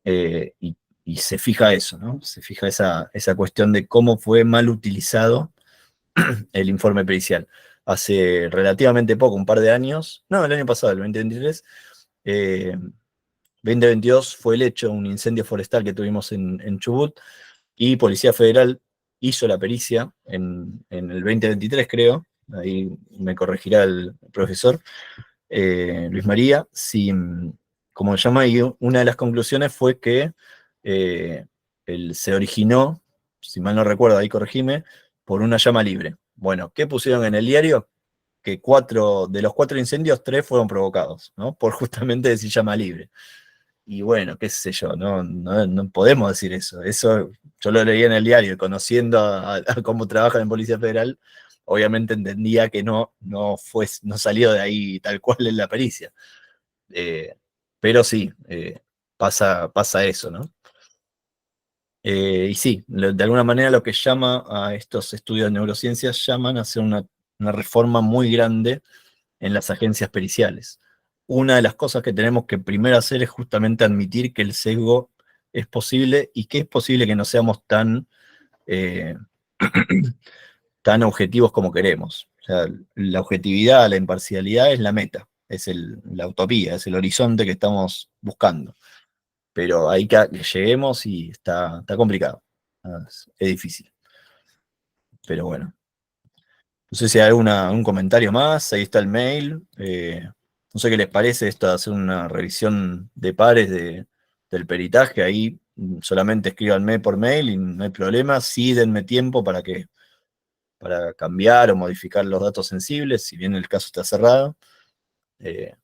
y se fija eso, ¿no? Se fija esa cuestión de cómo fue mal utilizado el informe pericial. Hace relativamente poco, un par de años, no, el año pasado, el 2023, 2022 fue el hecho, un incendio forestal que tuvimos en Chubut, y Policía Federal hizo la pericia en el 2023, creo, ahí me corregirá el profesor Luis María, si, como se llama, y una de las conclusiones fue que eh, se originó, si mal no recuerdo, ahí corregime, por una llama libre. Bueno, ¿qué pusieron en el diario? Que de los 4 incendios, 3 fueron provocados, ¿no? Por justamente decir llama libre. Y bueno, qué sé yo, no podemos decir eso. Eso yo lo leí en el diario, conociendo a cómo trabajan en Policía Federal, obviamente entendía que no salió de ahí tal cual en la pericia. Eh, pero sí, pasa eso, ¿no? Y sí, de alguna manera lo que llama a estos estudios de neurociencias llaman a hacer una reforma muy grande en las agencias periciales. Una de las cosas que tenemos que primero hacer es justamente admitir que el sesgo es posible y que es posible que no seamos eh, tan objetivos como queremos. O sea, la objetividad, la imparcialidad es la meta, es la utopía, es el horizonte que estamos buscando. Pero ahí que lleguemos y está complicado. Es difícil. Pero bueno. No sé si hay algún comentario más, ahí está el mail. No sé qué les parece esto de hacer una revisión de pares del peritaje. Ahí solamente escríbanme por mail y no hay problema. Sí, denme tiempo para cambiar o modificar los datos sensibles, si bien el caso está cerrado. eh,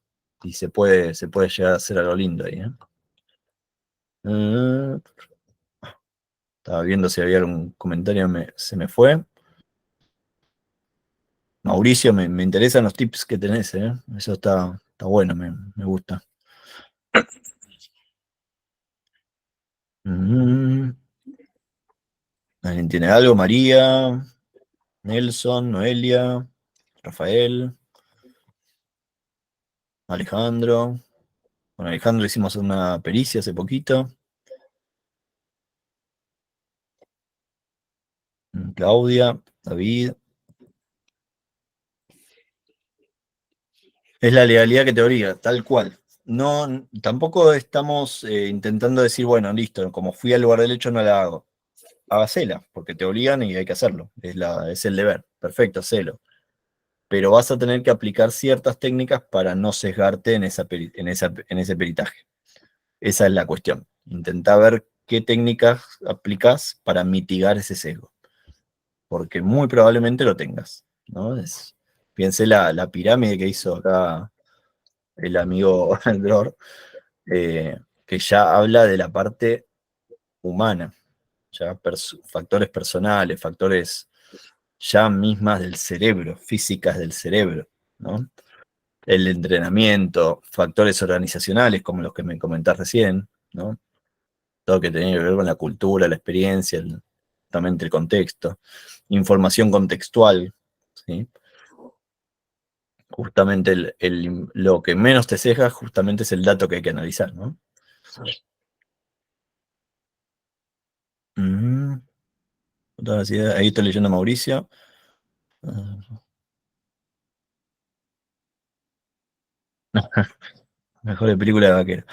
y se puede llegar a hacer algo lindo ahí. Eh, Estaba viendo si había algún comentario, se me fue. Mauricio, me interesan los tips que tenés, ¿eh? Eso está bueno, me gusta. Mm, ¿Alguien tiene algo? María, Nelson, Noelia, Rafael, Alejandro. Con Alejandro hicimos una pericia hace poquito. Claudia, David. Es la legalidad que te obliga, tal cual. No, tampoco estamos intentando decir, bueno, listo, como fui al lugar del hecho no la hago. Hágacela, porque te obligan y hay que hacerlo. Es el deber. Perfecto, hacelo. Pero vas a tener que aplicar ciertas técnicas para no sesgarte en ese peritaje. Esa es la cuestión. Intenta ver qué técnicas aplicas para mitigar ese sesgo, porque muy probablemente lo tengas, ¿no? Piense la pirámide que hizo acá el amigo Dror, que ya habla de la parte humana, ya factores personales, factores ya mismas del cerebro, físicas del cerebro, ¿no? El entrenamiento, factores organizacionales como los que me comentás recién, ¿no? Todo que tiene que ver con la cultura, la experiencia, justamente el contexto, información contextual, ¿sí? Justamente lo que menos te ceja justamente es el dato que hay que analizar, ¿no? Mm, ahí estoy leyendo a Mauricio. Mejor de película de vaquero.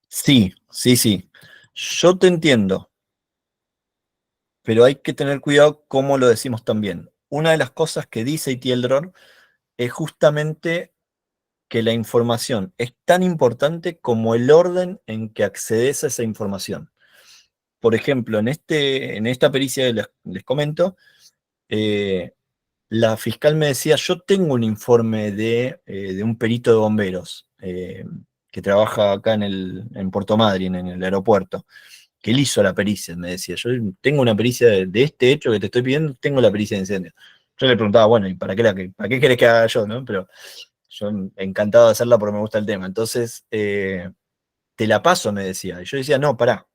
Sí, sí, sí. Yo te entiendo, pero hay que tener cuidado cómo lo decimos también. Una de las cosas que dice Itiel es justamente que la información es tan importante como el orden en que accedes a esa información. Por ejemplo, en esta pericia que les comento, eh, la fiscal me decía, yo tengo un informe de un perito de bomberos que trabaja acá en Puerto Madryn, en el aeropuerto, que él hizo la pericia, me decía, yo tengo una pericia de este hecho que te estoy pidiendo, tengo la pericia de incendio. Yo le preguntaba, bueno, ¿y para qué querés que haga yo, no? Pero yo encantado de hacerla porque me gusta el tema. Entonces, te la paso, me decía. Y yo decía, no, pará,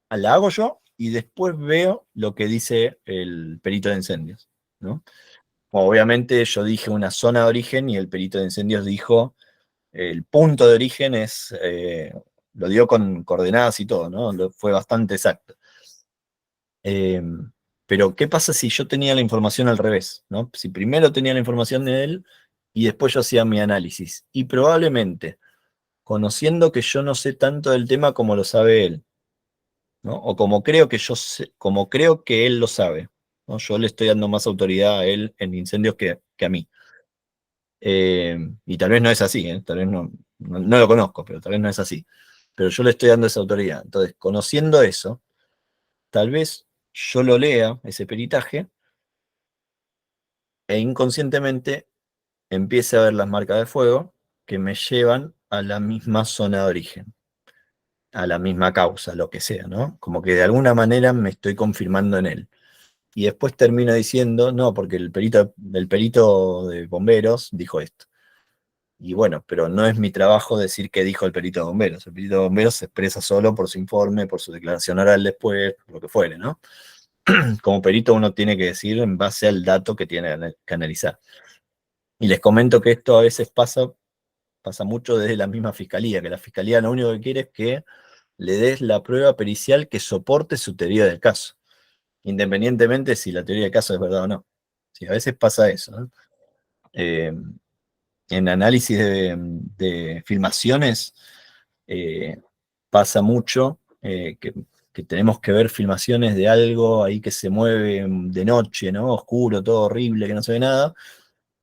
la hago yo y después veo lo que dice el perito de incendios, ¿no? Obviamente yo dije una zona de origen y el perito de incendios dijo el punto de origen lo dio con coordenadas y todo, ¿no? Fue bastante exacto. Eh, pero, ¿qué pasa si yo tenía la información al revés, ¿no? Si primero tenía la información de él y después yo hacía mi análisis. Y probablemente, conociendo que yo no sé tanto del tema como lo sabe él, ¿no? O como creo que yo sé, como creo que él lo sabe, ¿no? Yo le estoy dando más autoridad a él en incendios que a mí. Y tal vez no es así, ¿eh? Tal vez no lo conozco, pero tal vez no es así. Pero yo le estoy dando esa autoridad. Entonces, conociendo eso, tal vez yo lo lea, ese peritaje, e inconscientemente empiece a ver las marcas de fuego que me llevan a la misma zona de origen, a la misma causa, lo que sea, ¿no? Como que de alguna manera me estoy confirmando en él. Y después termino diciendo, no, porque el perito de bomberos dijo esto. Y bueno, pero no es mi trabajo decir qué dijo el perito de bomberos. El perito de bomberos se expresa solo por su informe, por su declaración oral después, lo que fuere, ¿no? Como perito uno tiene que decir en base al dato que tiene que analizar. Y les comento que esto a veces pasa mucho desde la misma fiscalía, que la fiscalía lo único que quiere es que le des la prueba pericial que soporte su teoría del caso, independientemente si la teoría del caso es verdad o no. Sí, a veces pasa eso, ¿no? Eh, en análisis de filmaciones eh, pasa mucho que tenemos que ver filmaciones de algo ahí que se mueve de noche, ¿no? Oscuro, todo horrible, que no se ve nada,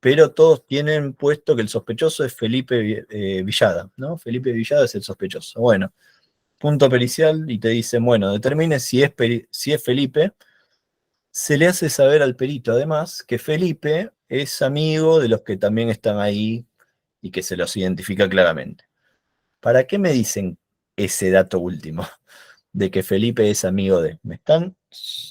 pero todos tienen puesto que el sospechoso es Felipe Villada, ¿no? Felipe Villada es el sospechoso. Bueno, punto pericial y te dicen, bueno, determine si es Felipe. Se le hace saber al perito, además, que Felipe es amigo de los que también están ahí y que se los identifica claramente. ¿Para qué me dicen ese dato último de que Felipe es amigo de? Me están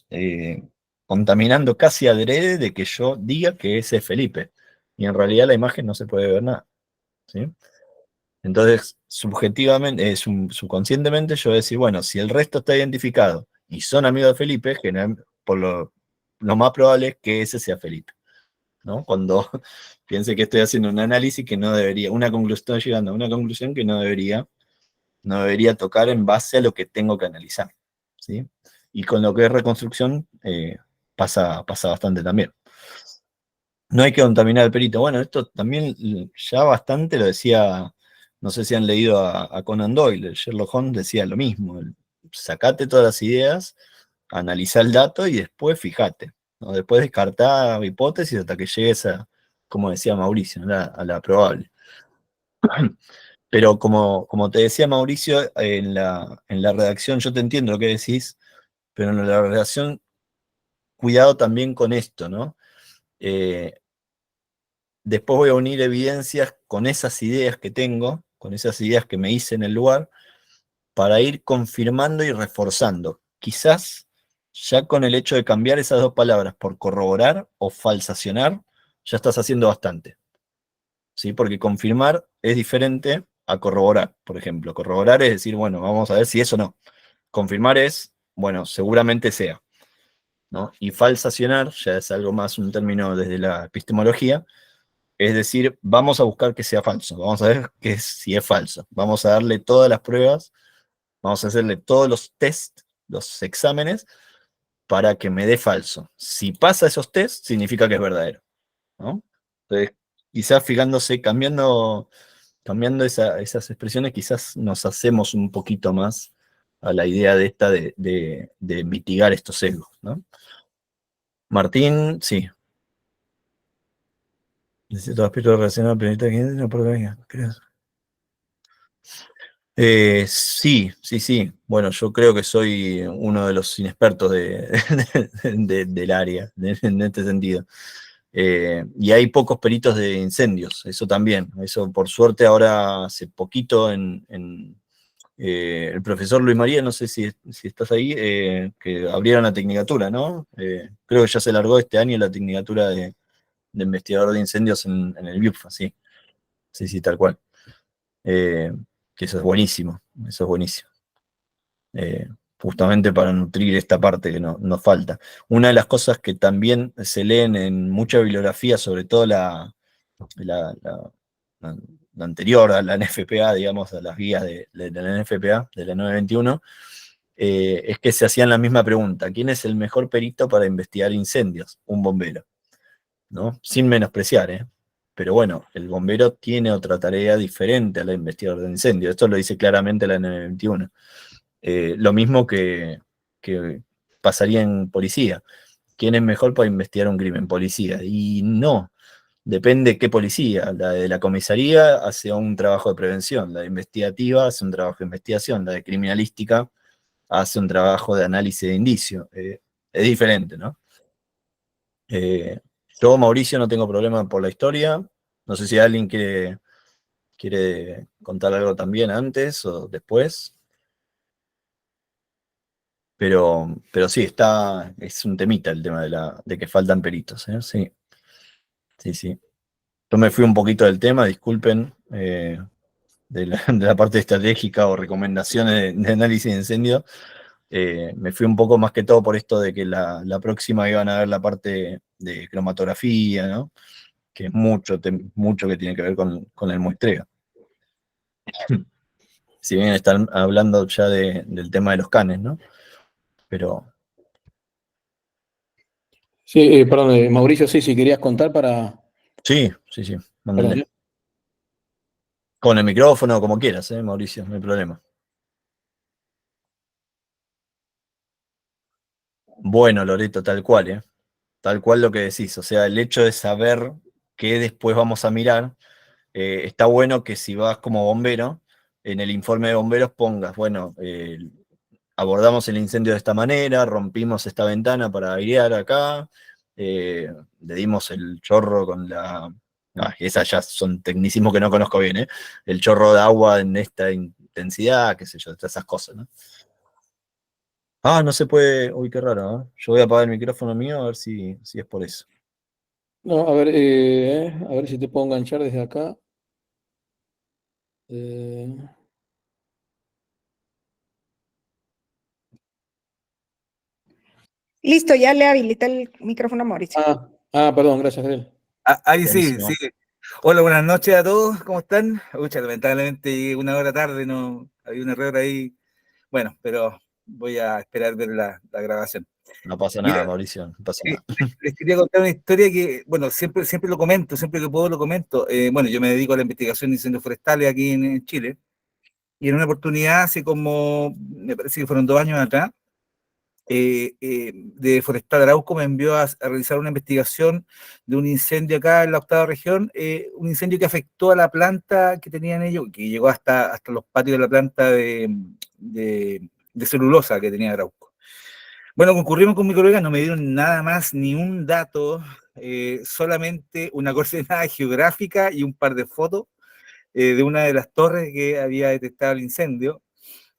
eh, contaminando casi adrede de que yo diga que ese es Felipe. Y en realidad la imagen no se puede ver nada, ¿sí? Entonces, subjetivamente, subconscientemente, yo voy a decir, bueno, si el resto está identificado y son amigos de Felipe, por lo más probable es que ese sea Felipe, ¿no? Cuando piense que estoy haciendo un análisis que no debería, estoy llegando a una conclusión que no debería tocar en base a lo que tengo que analizar, ¿sí? Y con lo que es reconstrucción, pasa bastante también. No hay que contaminar el perito. Bueno, esto también ya bastante lo decía, no sé si han leído a Conan Doyle, el Sherlock Holmes decía lo mismo, sacate todas las ideas, analizá el dato y después fíjate, ¿no? Después descartá hipótesis hasta que llegues a, como decía Mauricio, ¿no? a la probable. Pero como te decía Mauricio, en la redacción yo te entiendo lo que decís, pero en la redacción, cuidado también con esto, ¿no? Eh, después voy a unir evidencias con esas ideas que tengo, con esas ideas que me hice en el lugar, para ir confirmando y reforzando. Quizás ya con el hecho de cambiar esas dos palabras por corroborar o falsacionar, ya estás haciendo bastante. ¿Sí? Porque confirmar es diferente a corroborar, por ejemplo. Corroborar es decir, bueno, vamos a ver si eso no. Confirmar es, bueno, seguramente sea. ¿No? Y falsacionar ya es algo más un término desde la epistemología, es decir, vamos a buscar que sea falso, vamos a ver si es falso, vamos a darle todas las pruebas, vamos a hacerle todos los test, los exámenes, para que me dé falso. Si pasa esos test, significa que es verdadero. ¿No? Entonces, quizás fijándose, cambiando esas expresiones, quizás nos hacemos un poquito más a la idea de esta de mitigar estos sesgos. ¿No? Martín, sí. Necesito aspectos relacionados al planeta que no por venga, creo. Sí. Bueno, yo creo que soy uno de los inexpertos del área, en este sentido. Y hay pocos peritos de incendios, eso también. Eso, por suerte, ahora hace poquito el profesor Luis María, no sé si estás ahí, que abrieron la tecnicatura, ¿no? Creo que ya se largó este año la tecnicatura de investigador de incendios en el BIUFA, sí. Sí, tal cual. Eh, que eso es buenísimo, eso es buenísimo. Justamente para nutrir esta parte que nos falta. Una de las cosas que también se leen en mucha bibliografía, sobre todo la, la- la anterior a la NFPA, digamos, a las guías de la NFPA, de la 921, es que se hacían la misma pregunta: ¿quién es el mejor perito para investigar incendios? Un bombero, ¿no? Sin menospreciar, ¿eh? Pero bueno, el bombero tiene otra tarea diferente a la investigador de incendios. Esto lo dice claramente la N21. Lo mismo que pasaría en policía. ¿Quién es mejor para investigar un crimen? Policía. Y no, depende qué policía. La de la comisaría hace un trabajo de prevención, la de investigativa hace un trabajo de investigación, la de criminalística hace un trabajo de análisis de indicio. Es diferente, ¿no? Eh, yo, Mauricio, no tengo problema por la historia. No sé si alguien quiere contar algo también antes o después. Pero sí, es un temita el tema de que faltan peritos, ¿eh? Sí. Yo me fui un poquito del tema, disculpen, de la parte estratégica o recomendaciones de análisis de incendio. Me fui un poco más que todo por esto de que la próxima iban a ver la parte de cromatografía, ¿no? Que es mucho que tiene que ver con el muestreo. Si bien están hablando ya del tema de los canes, ¿no? Pero Sí, perdón, Mauricio, sí, si querías contar para... sí, Perdón, mándale. Con el micrófono, como quieras, Mauricio, no hay problema. Bueno, Loreto, tal cual, tal cual lo que decís. O sea, el hecho de saber qué después vamos a mirar, está bueno que si vas como bombero, en el informe de bomberos pongas, bueno, abordamos el incendio de esta manera, rompimos esta ventana para airear acá, le dimos el chorro con la... esas ya son tecnicismos que no conozco bien, ¿eh? El chorro de agua en esta intensidad, qué sé yo, todas esas cosas, ¿no? No se puede. Uy, qué raro, ¿eh? Yo voy a apagar el micrófono mío a ver si es por eso. no, a ver si te puedo enganchar desde acá. Eh, Listo, ya le habilité el micrófono a Mauricio. perdón, gracias, Gabriel. Ahí sí, Buenísimo. sí. Hola, buenas noches a todos, ¿cómo están? Ucha, lamentablemente llegué una hora tarde, no había un error ahí. Bueno, pero voy a esperar ver la grabación. No pasa nada, Mira, Mauricio, no pasa les, nada. les quería contar una historia que, bueno, siempre lo comento, siempre que puedo lo comento. Bueno, yo me dedico a la investigación de incendios forestales aquí en Chile, y en una oportunidad, hace como, me parece que fueron 2 años atrás, de Forestal Arauco me envió a realizar una investigación de un incendio acá en la octava región, un incendio que afectó a la planta que tenían ellos, que llegó hasta los patios de la planta de celulosa que tenía Arauco. Bueno, concurrimos con mi colega, no me dieron nada más, ni un dato, solamente una coordenada geográfica y un par de fotos de una de las torres que había detectado el incendio.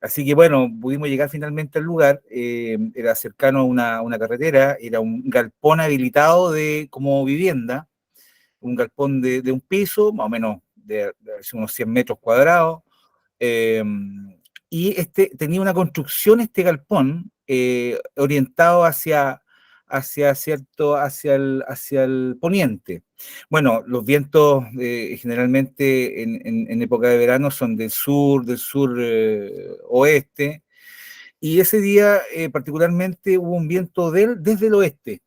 Así que bueno, pudimos llegar finalmente al lugar, era cercano a una carretera, era un galpón habilitado como vivienda, un galpón de un piso, más o menos de unos 100 metros cuadrados, y tenía una construcción, este galpón, orientado hacia el poniente. Bueno, los vientos generalmente en época de verano son del sur oeste, y ese día particularmente hubo un viento desde el oeste.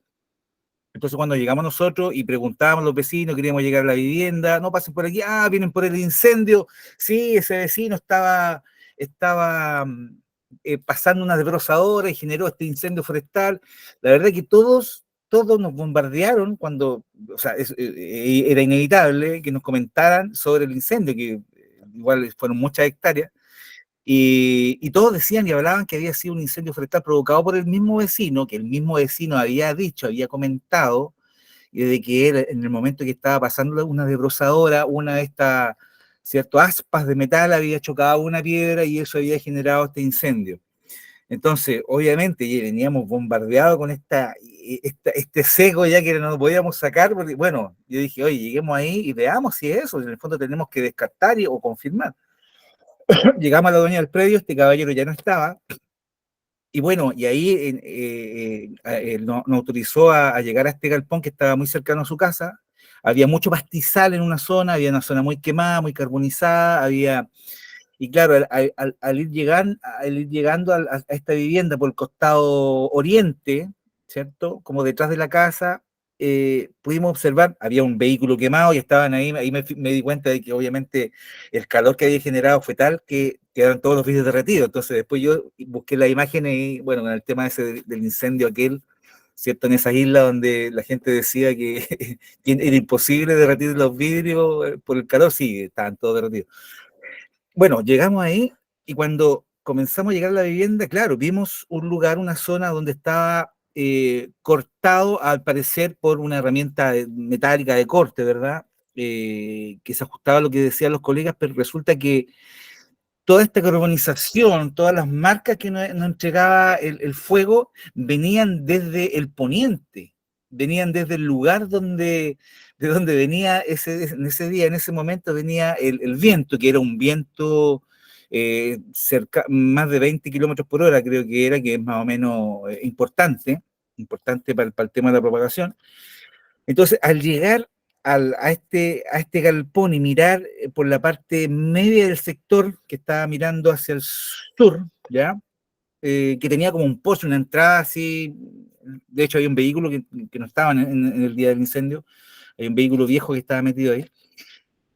Entonces cuando llegamos nosotros y preguntábamos a los vecinos, queríamos llegar a la vivienda, no pasen por aquí, vienen por el incendio, sí, ese vecino estaba pasando una desbrozadora y generó este incendio forestal. La verdad es que todos nos bombardearon cuando, o sea, era inevitable que nos comentaran sobre el incendio, que igual fueron muchas hectáreas, y todos decían y hablaban que había sido un incendio forestal provocado por el mismo vecino, que el mismo vecino había dicho, había comentado, y de que él, en el momento que estaba pasando una desbrozadora, una de estas, cierto, aspas de metal había chocado una piedra y eso había generado este incendio. Entonces, obviamente, veníamos bombardeados con este seco ya que no lo podíamos sacar, porque, bueno, yo dije, oye, lleguemos ahí y veamos si es eso, en el fondo tenemos que descartar o confirmar. Llegamos a la dueña del predio, este caballero ya no estaba, y bueno, y ahí nos autorizó a llegar a este galpón que estaba muy cercano a su casa. Había mucho pastizal en una zona, había una zona muy quemada, muy carbonizada, y claro, al ir llegando a esta vivienda por el costado oriente, ¿cierto? Como detrás de la casa, pudimos observar, había un vehículo quemado y estaban ahí me di cuenta de que obviamente el calor que había generado fue tal que quedaron todos los vidrios derretidos. Entonces después yo busqué la imagen y bueno, con el tema ese del incendio aquel, ¿cierto? En esa isla donde la gente decía que era imposible derretir los vidrios por el calor, sí, estaban todos derretidos. Bueno, llegamos ahí y cuando comenzamos a llegar a la vivienda, claro, vimos un lugar, una zona donde estaba cortado, al parecer, por una herramienta metálica de corte, ¿verdad? Que se ajustaba a lo que decían los colegas, pero resulta que toda esta carbonización, todas las marcas que nos entregaba el fuego, venían desde el poniente, venían desde el lugar de donde venía en ese día, en ese momento venía el viento, que era un viento más de 20 kilómetros por hora, creo que era, que es más o menos importante para el tema de la propagación. Entonces, al llegar a este galpón y mirar por la parte media del sector que estaba mirando hacia el sur, ¿ya? Que tenía como un pozo, una entrada así, de hecho había un vehículo que no estaba en el día del incendio, hay un vehículo viejo que estaba metido ahí,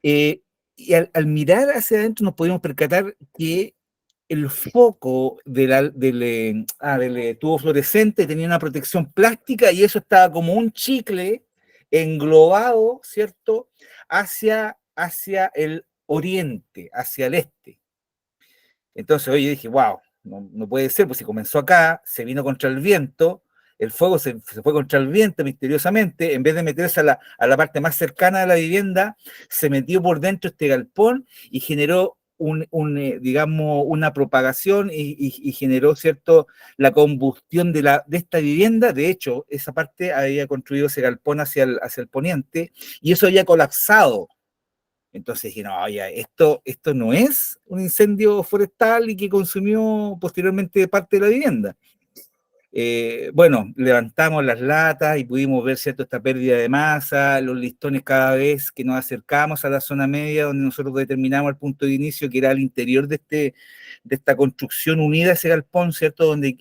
y al mirar hacia adentro nos podíamos percatar que el foco del tubo fluorescente tenía una protección plástica y eso estaba como un chicle englobado, ¿cierto?, hacia el oriente, hacia el este. Entonces, oye, dije, wow, no puede ser, pues si comenzó acá, se vino contra el viento, el fuego se fue contra el viento misteriosamente, en vez de meterse a la parte más cercana de la vivienda, se metió por dentro este galpón y generó digamos, una propagación y generó, ¿cierto?, la combustión de esta vivienda. De hecho, esa parte había construido ese galpón hacia el poniente y eso había colapsado. Entonces dije, no, ya, esto no es un incendio forestal y que consumió posteriormente parte de la vivienda. Bueno, levantamos las latas y pudimos ver, ¿cierto?, esta pérdida de masa, los listones cada vez que nos acercamos a la zona media donde nosotros determinamos el punto de inicio, que era al interior de esta construcción unida a ese galpón, ¿cierto?, donde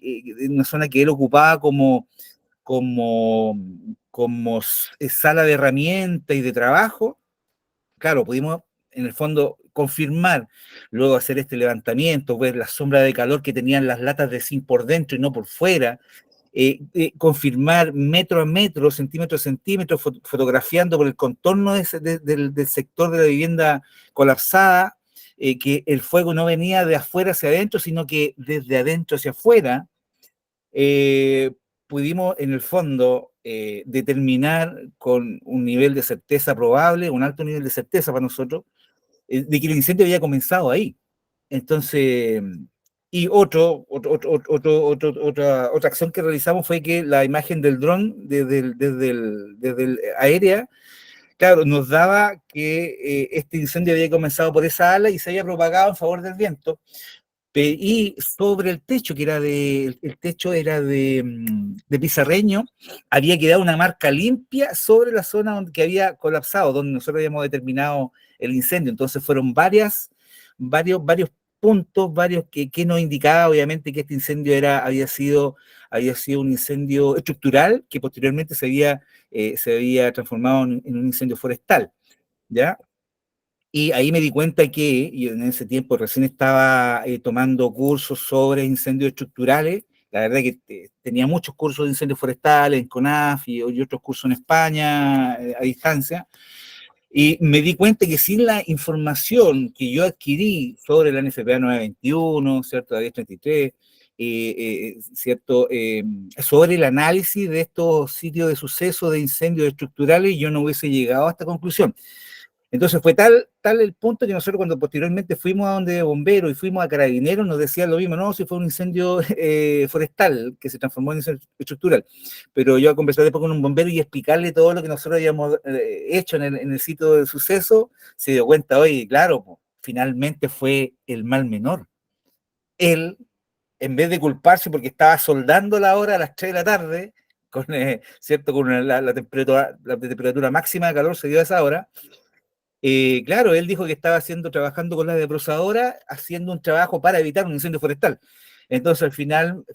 una zona que él ocupaba como sala de herramientas y de trabajo. Claro, pudimos en el fondo confirmar, luego hacer este levantamiento, ver la sombra de calor que tenían las latas de zinc por dentro y no por fuera, confirmar metro a metro, centímetro a centímetro, fotografiando por el contorno del sector de la vivienda colapsada, que el fuego no venía de afuera hacia adentro, sino que desde adentro hacia afuera. Pudimos en el fondo determinar con un nivel de certeza probable, un alto nivel de certeza para nosotros, de que el incendio había comenzado ahí. Entonces, y otra acción que realizamos fue que la imagen del dron desde el aérea, claro, nos daba que este incendio había comenzado por esa ala y se había propagado en favor del viento. Y sobre el techo, el techo era de pizarreño, había quedado una marca limpia sobre la zona que había colapsado, donde nosotros habíamos determinado el incendio. Entonces fueron varios puntos, que nos indicaba obviamente que este incendio había sido un incendio estructural que posteriormente se había transformado en un incendio forestal, ¿ya? Y ahí me di cuenta que, y en ese tiempo recién estaba tomando cursos sobre incendios estructurales. La verdad que tenía muchos cursos de incendios forestales en CONAF y otros cursos en España a distancia. Y me di cuenta que sin la información que yo adquirí sobre la NFPA 921, ¿cierto? La 1033, ¿cierto? Sobre el análisis de estos sitios de suceso de incendios estructurales, yo no hubiese llegado a esta conclusión. Entonces fue tal el punto que nosotros cuando posteriormente fuimos a donde bomberos y fuimos a carabineros nos decían lo mismo, no, si fue un incendio forestal que se transformó en incendio estructural. Pero yo a conversar después con un bombero y explicarle todo lo que nosotros habíamos hecho en el sitio del suceso, se dio cuenta, oye, claro, finalmente fue el mal menor. Él, en vez de culparse porque estaba soldando la hora a las 3 de la tarde, ¿cierto? Con la temperatura máxima de calor se dio a esa hora. Claro, él dijo que estaba trabajando con la desbrozadora, haciendo un trabajo para evitar un incendio forestal. Entonces,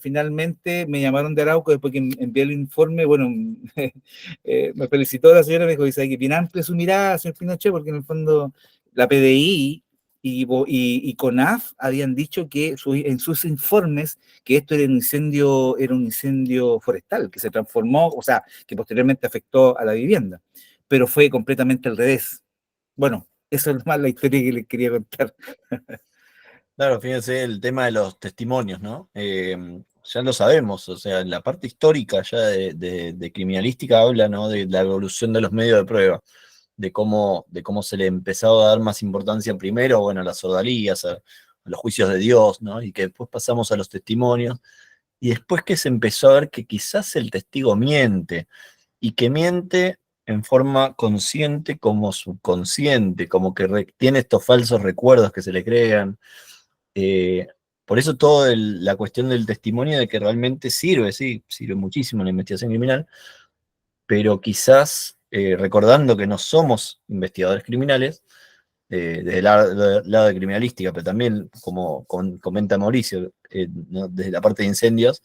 finalmente me llamaron de Arauco después que envié el informe. Bueno, me felicitó la señora, me dijo, dice que bien amplia su mirada, señor Pinochet, porque en el fondo la PDI y CONAF habían dicho que en sus informes que esto era un incendio forestal, que se transformó, o sea, que posteriormente afectó a la vivienda, pero fue completamente al revés. Bueno, eso es más la historia que les quería contar. Claro, fíjense el tema de los testimonios, ¿no? Ya lo sabemos, o sea, en la parte histórica ya de criminalística habla, ¿no? De la evolución de los medios de prueba, de cómo se le empezó a dar más importancia primero, bueno, a las ordalías, a los juicios de Dios, ¿no? Y que después pasamos a los testimonios, y después que se empezó a ver que quizás el testigo miente, y que miente en forma consciente como subconsciente, como que tiene estos falsos recuerdos que se le crean. Por eso toda la cuestión del testimonio de que realmente sirve, sí, sirve muchísimo en la investigación criminal, pero quizás recordando que no somos investigadores criminales, desde el lado de criminalística, pero también, como comenta Mauricio, ¿no? Desde la parte de incendios,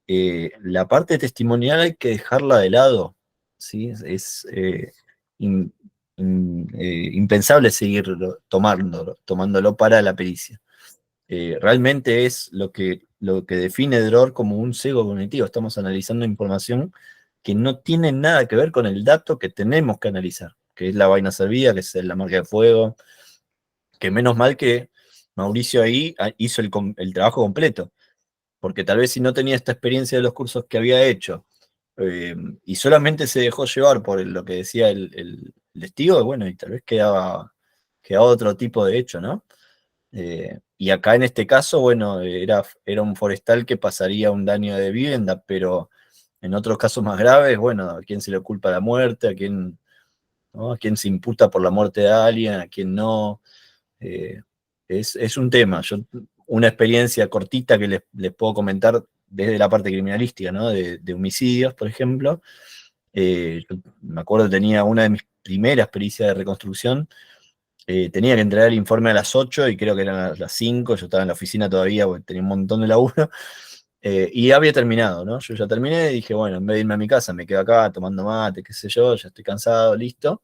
la parte testimonial hay que dejarla de lado, ¿sí? Es impensable seguir tomándolo para la pericia. Realmente es lo que define Dror como un sesgo cognitivo. Estamos analizando información que no tiene nada que ver con el dato que tenemos que analizar, que es la vaina servida, que es la marca de fuego, que menos mal que Mauricio ahí hizo el trabajo completo, porque tal vez si no tenía esta experiencia de los cursos que había hecho, y solamente se dejó llevar por lo que decía el testigo, bueno, y tal vez quedaba otro tipo de hecho, ¿no? Y acá en este caso, bueno, era un forestal que pasaría un daño de vivienda, pero en otros casos más graves, bueno, ¿a quién se le culpa la muerte? ¿A quién, ¿no? ¿A quién se imputa por la muerte de alguien? ¿A quién no? Es un tema. Una experiencia cortita que les puedo comentar desde la parte criminalística, ¿no? De homicidios, por ejemplo. Yo me acuerdo que tenía una de mis primeras pericias de reconstrucción. Tenía que entregar el informe a las 8 y creo que eran las 5, yo estaba en la oficina todavía porque tenía un montón de laburo, y había terminado, ¿no? Yo ya terminé y dije, bueno, en vez de irme a mi casa, me quedo acá tomando mate, qué sé yo, ya estoy cansado, listo.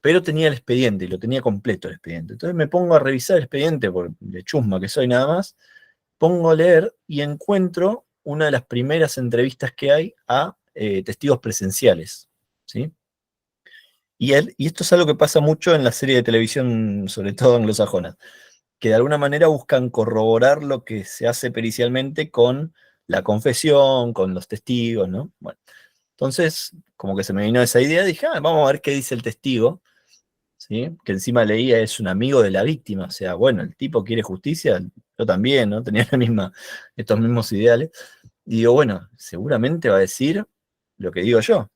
Pero tenía el expediente y lo tenía completo el expediente. Entonces me pongo a revisar el expediente, por de chusma que soy nada más, pongo a leer y encuentro una de las primeras entrevistas que hay a testigos presenciales, ¿sí? Y esto es algo que pasa mucho en la serie de televisión, sobre todo anglosajona, que de alguna manera buscan corroborar lo que se hace pericialmente con la confesión, con los testigos, ¿no? Bueno, Entonces, como que se me vino esa idea, dije, vamos a ver qué dice el testigo, ¿sí? Que encima leía es un amigo de la víctima, o sea, bueno, el tipo quiere justicia, yo también, ¿no? Tenía estos mismos ideales. Y digo, bueno, seguramente va a decir lo que digo yo.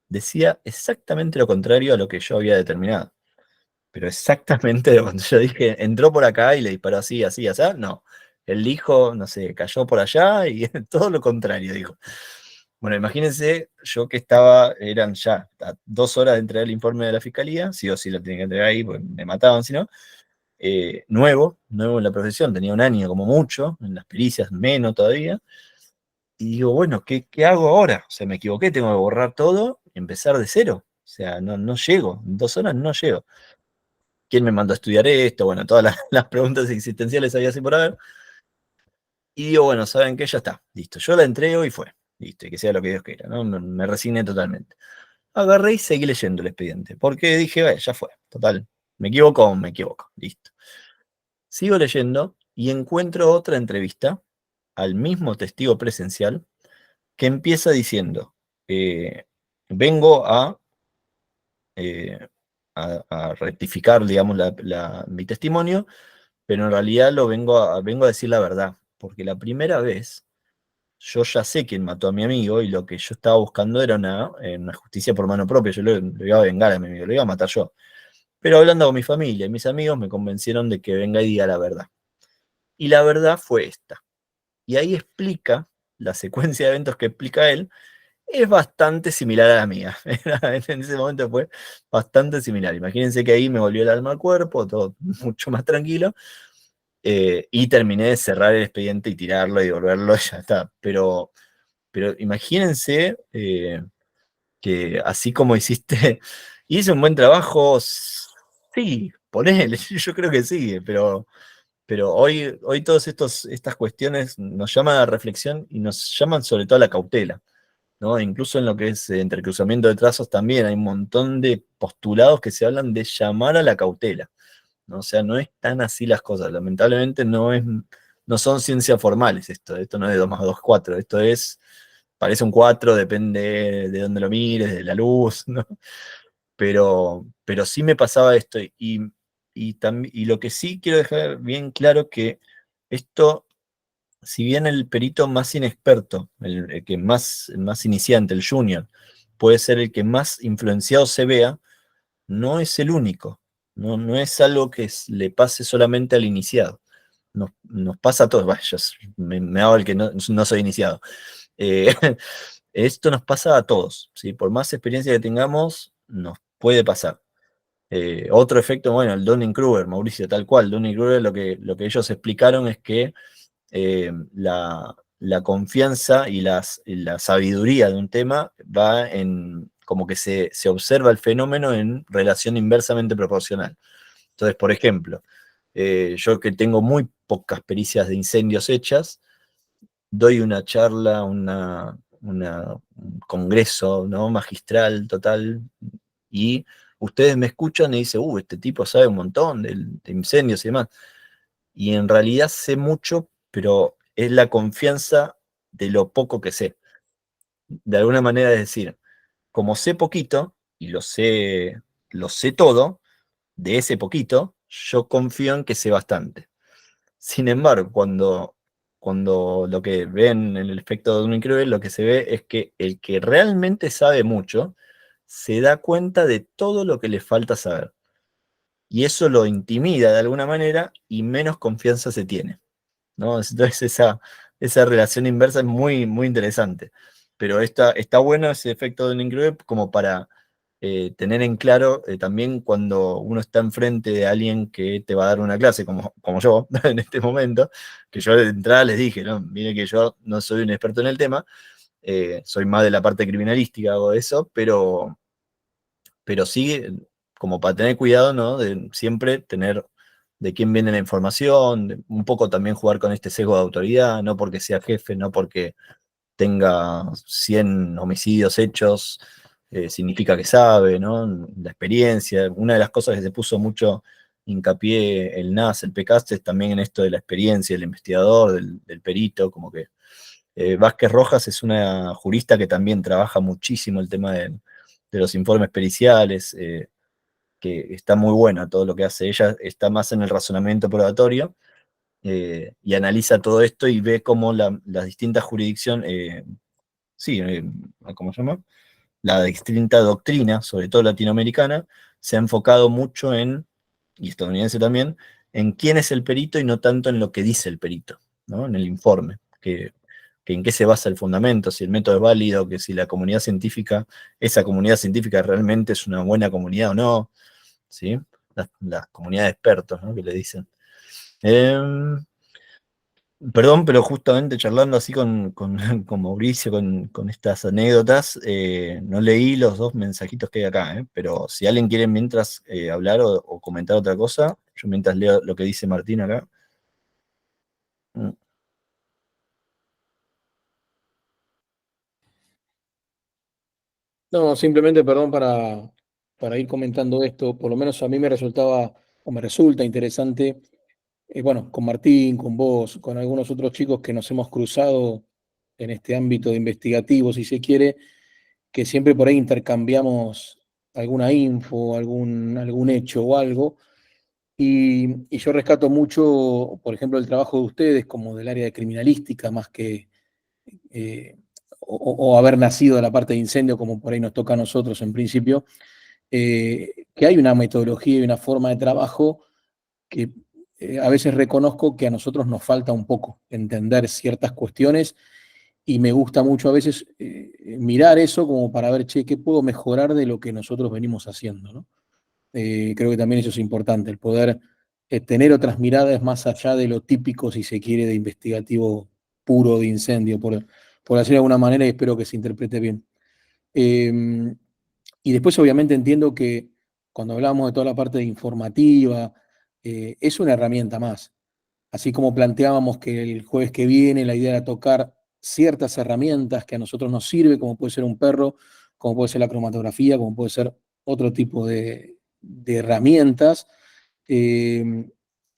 Decía exactamente lo contrario a lo que yo había determinado. Pero exactamente lo contrario. Yo dije, entró por acá y le disparó así, así, así. No, él dijo, no sé, cayó por allá y todo lo contrario, dijo. Bueno, imagínense, yo que eran ya a 2 horas de entregar el informe de la fiscalía, sí o sí lo tenía que entregar ahí, porque me mataban si no. Nuevo en la profesión, tenía 1 año como mucho, en las pericias menos todavía. Y digo, bueno, ¿qué hago ahora? O sea, me equivoqué, tengo que borrar todo y empezar de cero. O sea, no llego, en 2 horas no llego. ¿Quién me mandó a estudiar esto? Bueno, todas las preguntas existenciales había así por haber. Y digo, bueno, ¿saben qué? Ya está, listo. Yo la entrego y fue. Listo, y que sea lo que Dios quiera, ¿no? Me resigné totalmente. Agarré y seguí leyendo el expediente, porque dije, ya fue, total. Me equivoco, listo. Sigo leyendo y encuentro otra entrevista al mismo testigo presencial que empieza diciendo, vengo eh, a rectificar, digamos, mi testimonio, pero en realidad vengo a decir la verdad, porque la primera vez yo ya sé quién mató a mi amigo y lo que yo estaba buscando era una justicia por mano propia, yo lo iba a vengar a mi amigo, lo iba a matar yo. Pero hablando con mi familia y mis amigos me convencieron de que venga y diga la verdad. Y la verdad fue esta. Y ahí explica, la secuencia de eventos que explica él, es bastante similar a la mía. En ese momento fue bastante similar. Imagínense que ahí me volvió el alma al cuerpo, todo mucho más tranquilo, y terminé de cerrar el expediente y tirarlo y devolverlo, ya está. Pero imagínense que así como hiciste, hice un buen trabajo, sí, ponele, yo creo que sí, pero hoy todas estas cuestiones nos llaman a la reflexión y nos llaman sobre todo a la cautela, ¿no? Incluso en lo que es entrecruzamiento de trazos también hay un montón de postulados que se hablan de llamar a la cautela, ¿no? O sea, no es tan así las cosas, lamentablemente no son ciencias formales esto no es de 2 más 2 4, parece un 4, depende de dónde lo mires, de la luz, ¿no? Pero sí me pasaba esto, y lo que sí quiero dejar bien claro que esto, si bien el perito más inexperto, el que más iniciante, el junior, puede ser el que más influenciado se vea, no es el único. No es algo que le pase solamente al iniciado. Nos pasa a todos. Vaya, yo me hago el que no soy iniciado. Eh, Esto nos pasa a todos, ¿sí? Por más experiencia que tengamos, nos puede pasar. Otro efecto, bueno, el Dunning-Kruger, Mauricio, tal cual. Dunning-Kruger, lo que ellos explicaron es que la confianza y la sabiduría de un tema va en, como que se observa el fenómeno en relación inversamente proporcional. Entonces, por ejemplo, yo que tengo muy pocas pericias de incendios hechas, doy una charla, un congreso, ¿no? Magistral, total, y ustedes me escuchan y dicen, este tipo sabe un montón de incendios y demás. Y en realidad sé mucho, pero es la confianza de lo poco que sé. De alguna manera es decir, como sé poquito y lo sé todo, de ese poquito, yo confío en que sé bastante. Sin embargo, cuando lo que ven en el efecto de un increíble, lo que se ve es que el que realmente sabe mucho se da cuenta de todo lo que le falta saber. Y eso lo intimida de alguna manera y menos confianza se tiene, ¿no? Entonces esa relación inversa es muy, muy interesante. Pero está bueno ese efecto de un increíble como para tener en claro también cuando uno está enfrente de alguien que te va a dar una clase, como yo en este momento, que yo de entrada les dije, ¿no? Mire que yo no soy un experto en el tema, soy más de la parte criminalística o eso, pero sí como para tener cuidado, ¿no? De siempre tener de quién viene la información, un poco también jugar con este sesgo de autoridad, no porque sea jefe, no porque tenga 100 homicidios hechos, significa que sabe, ¿no? La experiencia, una de las cosas que se puso mucho hincapié el NAS, el PCAST, es también en esto de la experiencia del investigador, del perito, como que Vázquez Rojas es una jurista que también trabaja muchísimo el tema de los informes periciales, que está muy buena todo lo que hace. Ella está más en el razonamiento probatorio y analiza todo esto y ve cómo las distintas jurisdicciones, ¿cómo se llama? La distinta doctrina, sobre todo latinoamericana, se ha enfocado mucho y estadounidense también, en quién es el perito y no tanto en lo que dice el perito, ¿no? En el informe, que en qué se basa el fundamento, si el método es válido, que si la comunidad científica, esa comunidad científica realmente es una buena comunidad o no, ¿sí? Las comunidades de expertos, ¿no? Que le dicen. Perdón, pero justamente charlando así con Mauricio, con estas anécdotas, no leí los 2 mensajitos que hay acá, pero si alguien quiere mientras hablar o comentar otra cosa, yo mientras leo lo que dice Martín acá. No, simplemente, perdón, para ir comentando esto, por lo menos a mí me resultaba o me resulta interesante, bueno, con Martín, con vos, con algunos otros chicos que nos hemos cruzado en este ámbito de investigativo, si se quiere, que siempre por ahí intercambiamos alguna info, algún hecho o algo. Y yo rescato mucho, por ejemplo, el trabajo de ustedes como del área de criminalística, más que eh, o haber nacido de la parte de incendio, como por ahí nos toca a nosotros en principio, que hay una metodología y una forma de trabajo que a veces reconozco que a nosotros nos falta un poco entender ciertas cuestiones y me gusta mucho a veces mirar eso como para ver, che, ¿qué puedo mejorar de lo que nosotros venimos haciendo, ¿no? Creo que también eso es importante, el poder tener otras miradas más allá de lo típico, si se quiere, de investigativo puro de incendio, por decirlo de alguna manera, y espero que se interprete bien. Eh, y después, obviamente, entiendo que cuando hablamos de toda la parte de informativa, es una herramienta más. Así como planteábamos que el jueves que viene la idea era tocar ciertas herramientas que a nosotros nos sirve, como puede ser un perro, como puede ser la cromatografía, como puede ser otro tipo de herramientas, eh,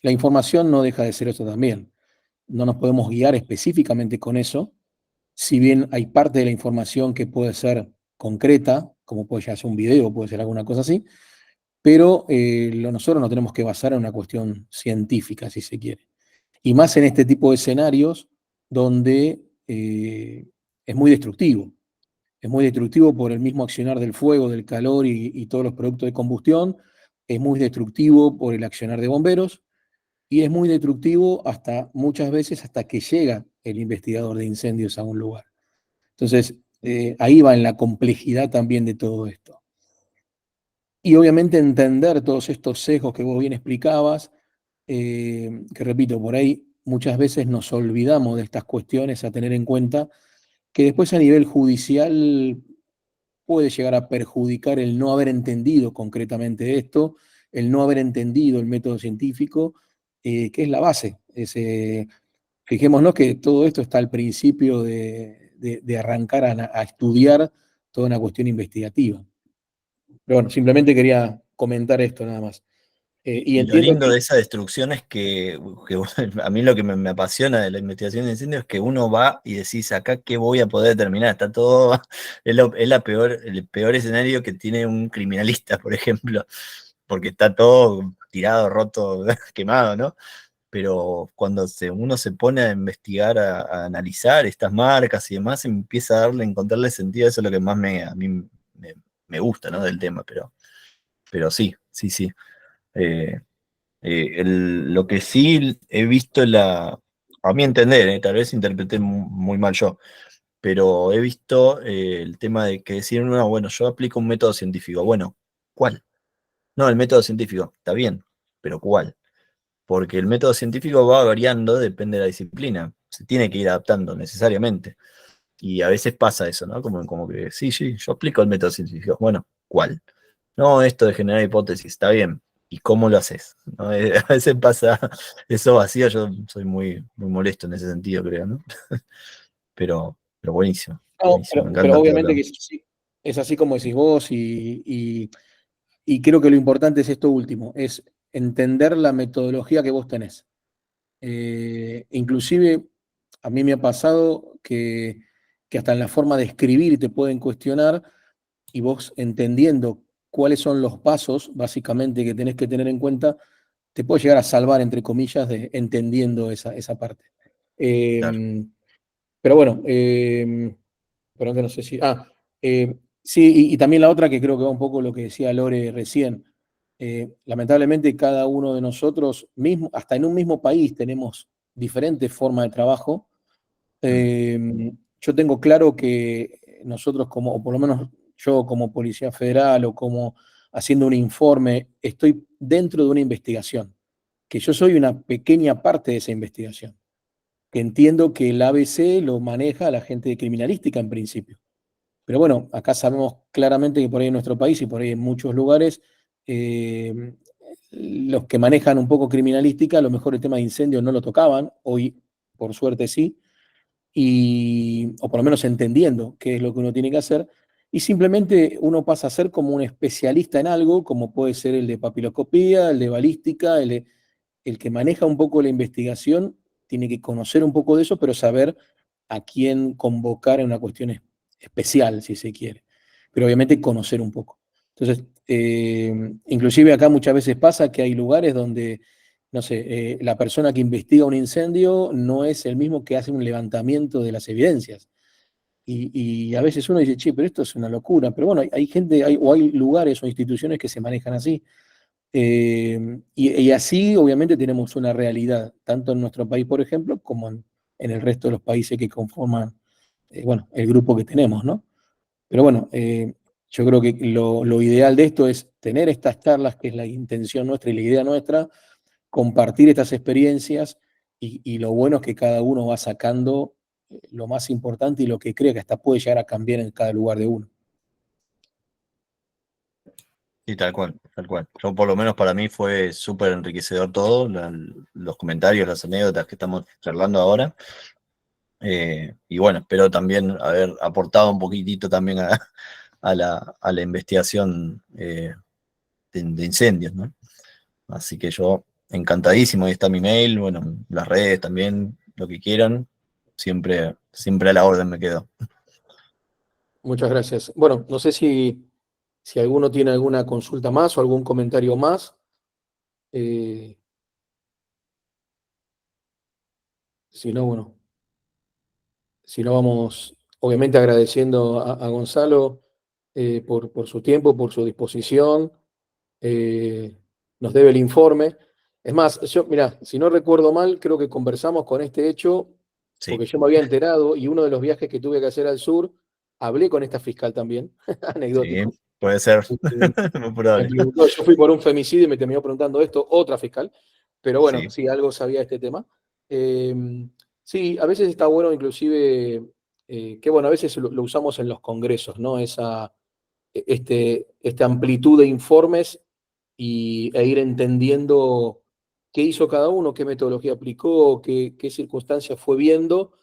la información no deja de ser eso también. No nos podemos guiar específicamente con eso, si bien hay parte de la información que puede ser concreta, como puede ser un video, puede ser alguna cosa así, pero nosotros nos tenemos que basar en una cuestión científica, si se quiere. Y más en este tipo de escenarios donde es muy destructivo. Es muy destructivo por el mismo accionar del fuego, del calor y todos los productos de combustión. Es muy destructivo por el accionar de bomberos. Y es muy destructivo hasta muchas veces hasta que llega el investigador de incendios a un lugar. Entonces, ahí va en la complejidad también de todo esto. Y obviamente entender todos estos sesgos que vos bien explicabas, que repito, por ahí muchas veces nos olvidamos de estas cuestiones a tener en cuenta, que después a nivel judicial puede llegar a perjudicar el no haber entendido concretamente esto, el no haber entendido el método científico, que es la base. Fijémonos que todo esto está al principio de arrancar a estudiar toda una cuestión investigativa. Pero bueno, simplemente quería comentar esto nada más. Y Y lo entiendo lindo que... de esa destrucción es a mí lo que me apasiona de la investigación de incendios es que uno va y decís, acá qué voy a poder determinar, está todo, el peor escenario que tiene un criminalista, por ejemplo, porque está todo tirado, roto, quemado, ¿no? Pero cuando uno se pone a investigar, a analizar estas marcas y demás, empieza a encontrarle sentido, eso es lo que más a mí me gusta, ¿no? Del tema, pero sí, sí, sí. Eh, lo que sí he visto a mi entender, tal vez interpreté muy mal yo, pero he visto el tema de que decir, no, bueno, yo aplico un método científico. Bueno, ¿cuál? No, el método científico, está bien, pero ¿cuál? Porque el método científico va variando, depende de la disciplina, se tiene que ir adaptando necesariamente. Y a veces pasa eso, ¿no? Como que, sí, sí, yo aplico el método científico. Bueno, ¿cuál? No, esto de generar hipótesis, está bien. ¿Y cómo lo haces? ¿No? A veces pasa eso vacío, yo soy muy molesto en ese sentido, creo, ¿no? Pero buenísimo, No, buenísimo, me pero encanta todo obviamente que es así como decís vos y creo que lo importante es esto último, es entender la metodología que vos tenés. Inclusive a mí me ha pasado que hasta en la forma de escribir te pueden cuestionar y vos entendiendo cuáles son los pasos básicamente que tenés que tener en cuenta, te puede llegar a salvar, entre comillas, de entendiendo esa parte. Claro. Pero bueno, perdón que no sé si... sí, y también la otra que creo que va un poco lo que decía Lore recién. Lamentablemente cada uno de nosotros, mismo, hasta en un mismo país, tenemos diferentes formas de trabajo. Yo tengo claro que nosotros como, o por lo menos yo como Policía Federal o como haciendo un informe, estoy dentro de una investigación, que yo soy una pequeña parte de esa investigación, que entiendo que el ABC lo maneja la gente de criminalística en principio. Pero bueno, acá sabemos claramente que por ahí en nuestro país y por ahí en muchos lugares, eh, los que manejan un poco criminalística, a lo mejor el tema de incendios no lo tocaban, hoy por suerte sí, o por lo menos entendiendo qué es lo que uno tiene que hacer, y simplemente uno pasa a ser como un especialista en algo, como puede ser el de papiloscopía, el de balística, el que maneja un poco la investigación, tiene que conocer un poco de eso, pero saber a quién convocar en una cuestión especial, si se quiere, pero obviamente conocer un poco. Entonces, inclusive acá muchas veces pasa que hay lugares donde no sé, la persona que investiga un incendio no es el mismo que hace un levantamiento de las evidencias. Y a veces uno dice, che, pero esto es una locura. Pero bueno, hay gente, o hay lugares o instituciones que se manejan así. Y así, obviamente, tenemos una realidad, tanto en nuestro país, por ejemplo, como en el resto de los países que conforman, bueno, el grupo que tenemos, ¿no? Pero bueno, yo creo que lo ideal de esto es tener estas charlas, que es la intención nuestra y la idea nuestra, compartir estas experiencias y lo bueno es que cada uno va sacando lo más importante y lo que cree que hasta puede llegar a cambiar en cada lugar de uno. Y tal cual, tal cual. Yo por lo menos para mí fue súper enriquecedor todo, los comentarios, las anécdotas que estamos charlando ahora. Y bueno, espero también haber aportado un poquitito también a la investigación de incendios, ¿no? Así que yo encantadísimo, ahí está mi mail, bueno, las redes también, lo que quieran, siempre, siempre a la orden me quedo. Muchas gracias. Bueno, no sé si alguno tiene alguna consulta más o algún comentario más. Si no, bueno, si no vamos, obviamente agradeciendo a Gonzalo por su tiempo, por su disposición. eh, Nos debe el informe. Es más, yo, mira, si no recuerdo mal, creo que conversamos con este hecho, Sí, porque yo me había enterado y uno de los viajes que tuve que hacer al sur, hablé con esta fiscal también, sí, anecdótico. puede ser, Este, muy Me probable. preguntó, yo fui por un femicidio y me terminó preguntando esto, otra fiscal, pero bueno, Sí, sí, algo sabía de este tema. Eh, sí, a veces está bueno, inclusive, que bueno, a veces lo usamos en los congresos, ¿no? Esta amplitud de informes e ir entendiendo qué hizo cada uno, qué metodología aplicó, qué circunstancias fue viendo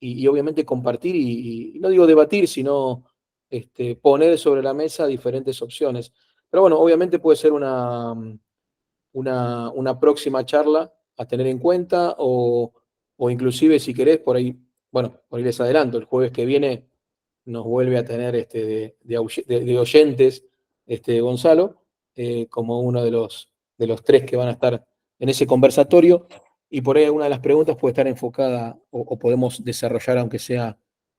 y obviamente compartir y no digo debatir, sino poner sobre la mesa diferentes opciones. Pero bueno, obviamente puede ser una próxima charla a tener en cuenta o inclusive si querés, por ahí, bueno, por ahí les adelanto, el jueves que viene nos vuelve a tener de oyentes Gonzalo, como uno de los tres que van a estar en ese conversatorio, y por ahí alguna de las preguntas puede estar enfocada o podemos desarrollar, aunque sea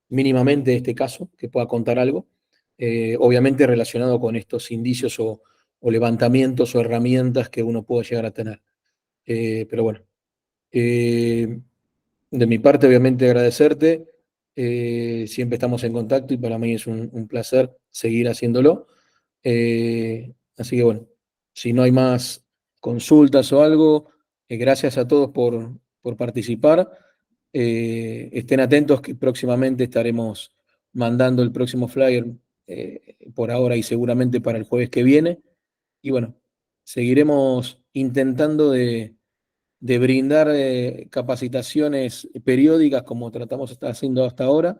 mínimamente este caso, que pueda contar algo, obviamente relacionado con estos indicios o levantamientos o herramientas que uno puede llegar a tener. Pero bueno, eh, de mi parte, obviamente agradecerte. Siempre estamos en contacto y para mí es un placer seguir haciéndolo. Así que bueno, si no hay más consultas o algo, gracias a todos por participar. Estén atentos que próximamente estaremos mandando el próximo flyer por ahora y seguramente para el jueves que viene. Y bueno, seguiremos intentando de brindar capacitaciones periódicas como tratamos de estar haciendo hasta ahora,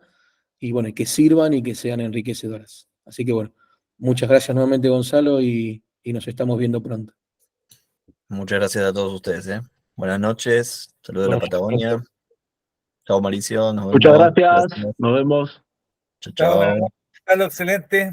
y bueno, que sirvan y que sean enriquecedoras. Así que bueno, muchas gracias nuevamente Gonzalo y nos estamos viendo pronto. muchas gracias a todos ustedes, ¿eh? Buenas noches, saludos de la Bueno, Patagonia. Chao, Mauricio. Nos Muchas vemos. gracias. Nos vemos. Chao, Chao, chao. Carlos, excelente.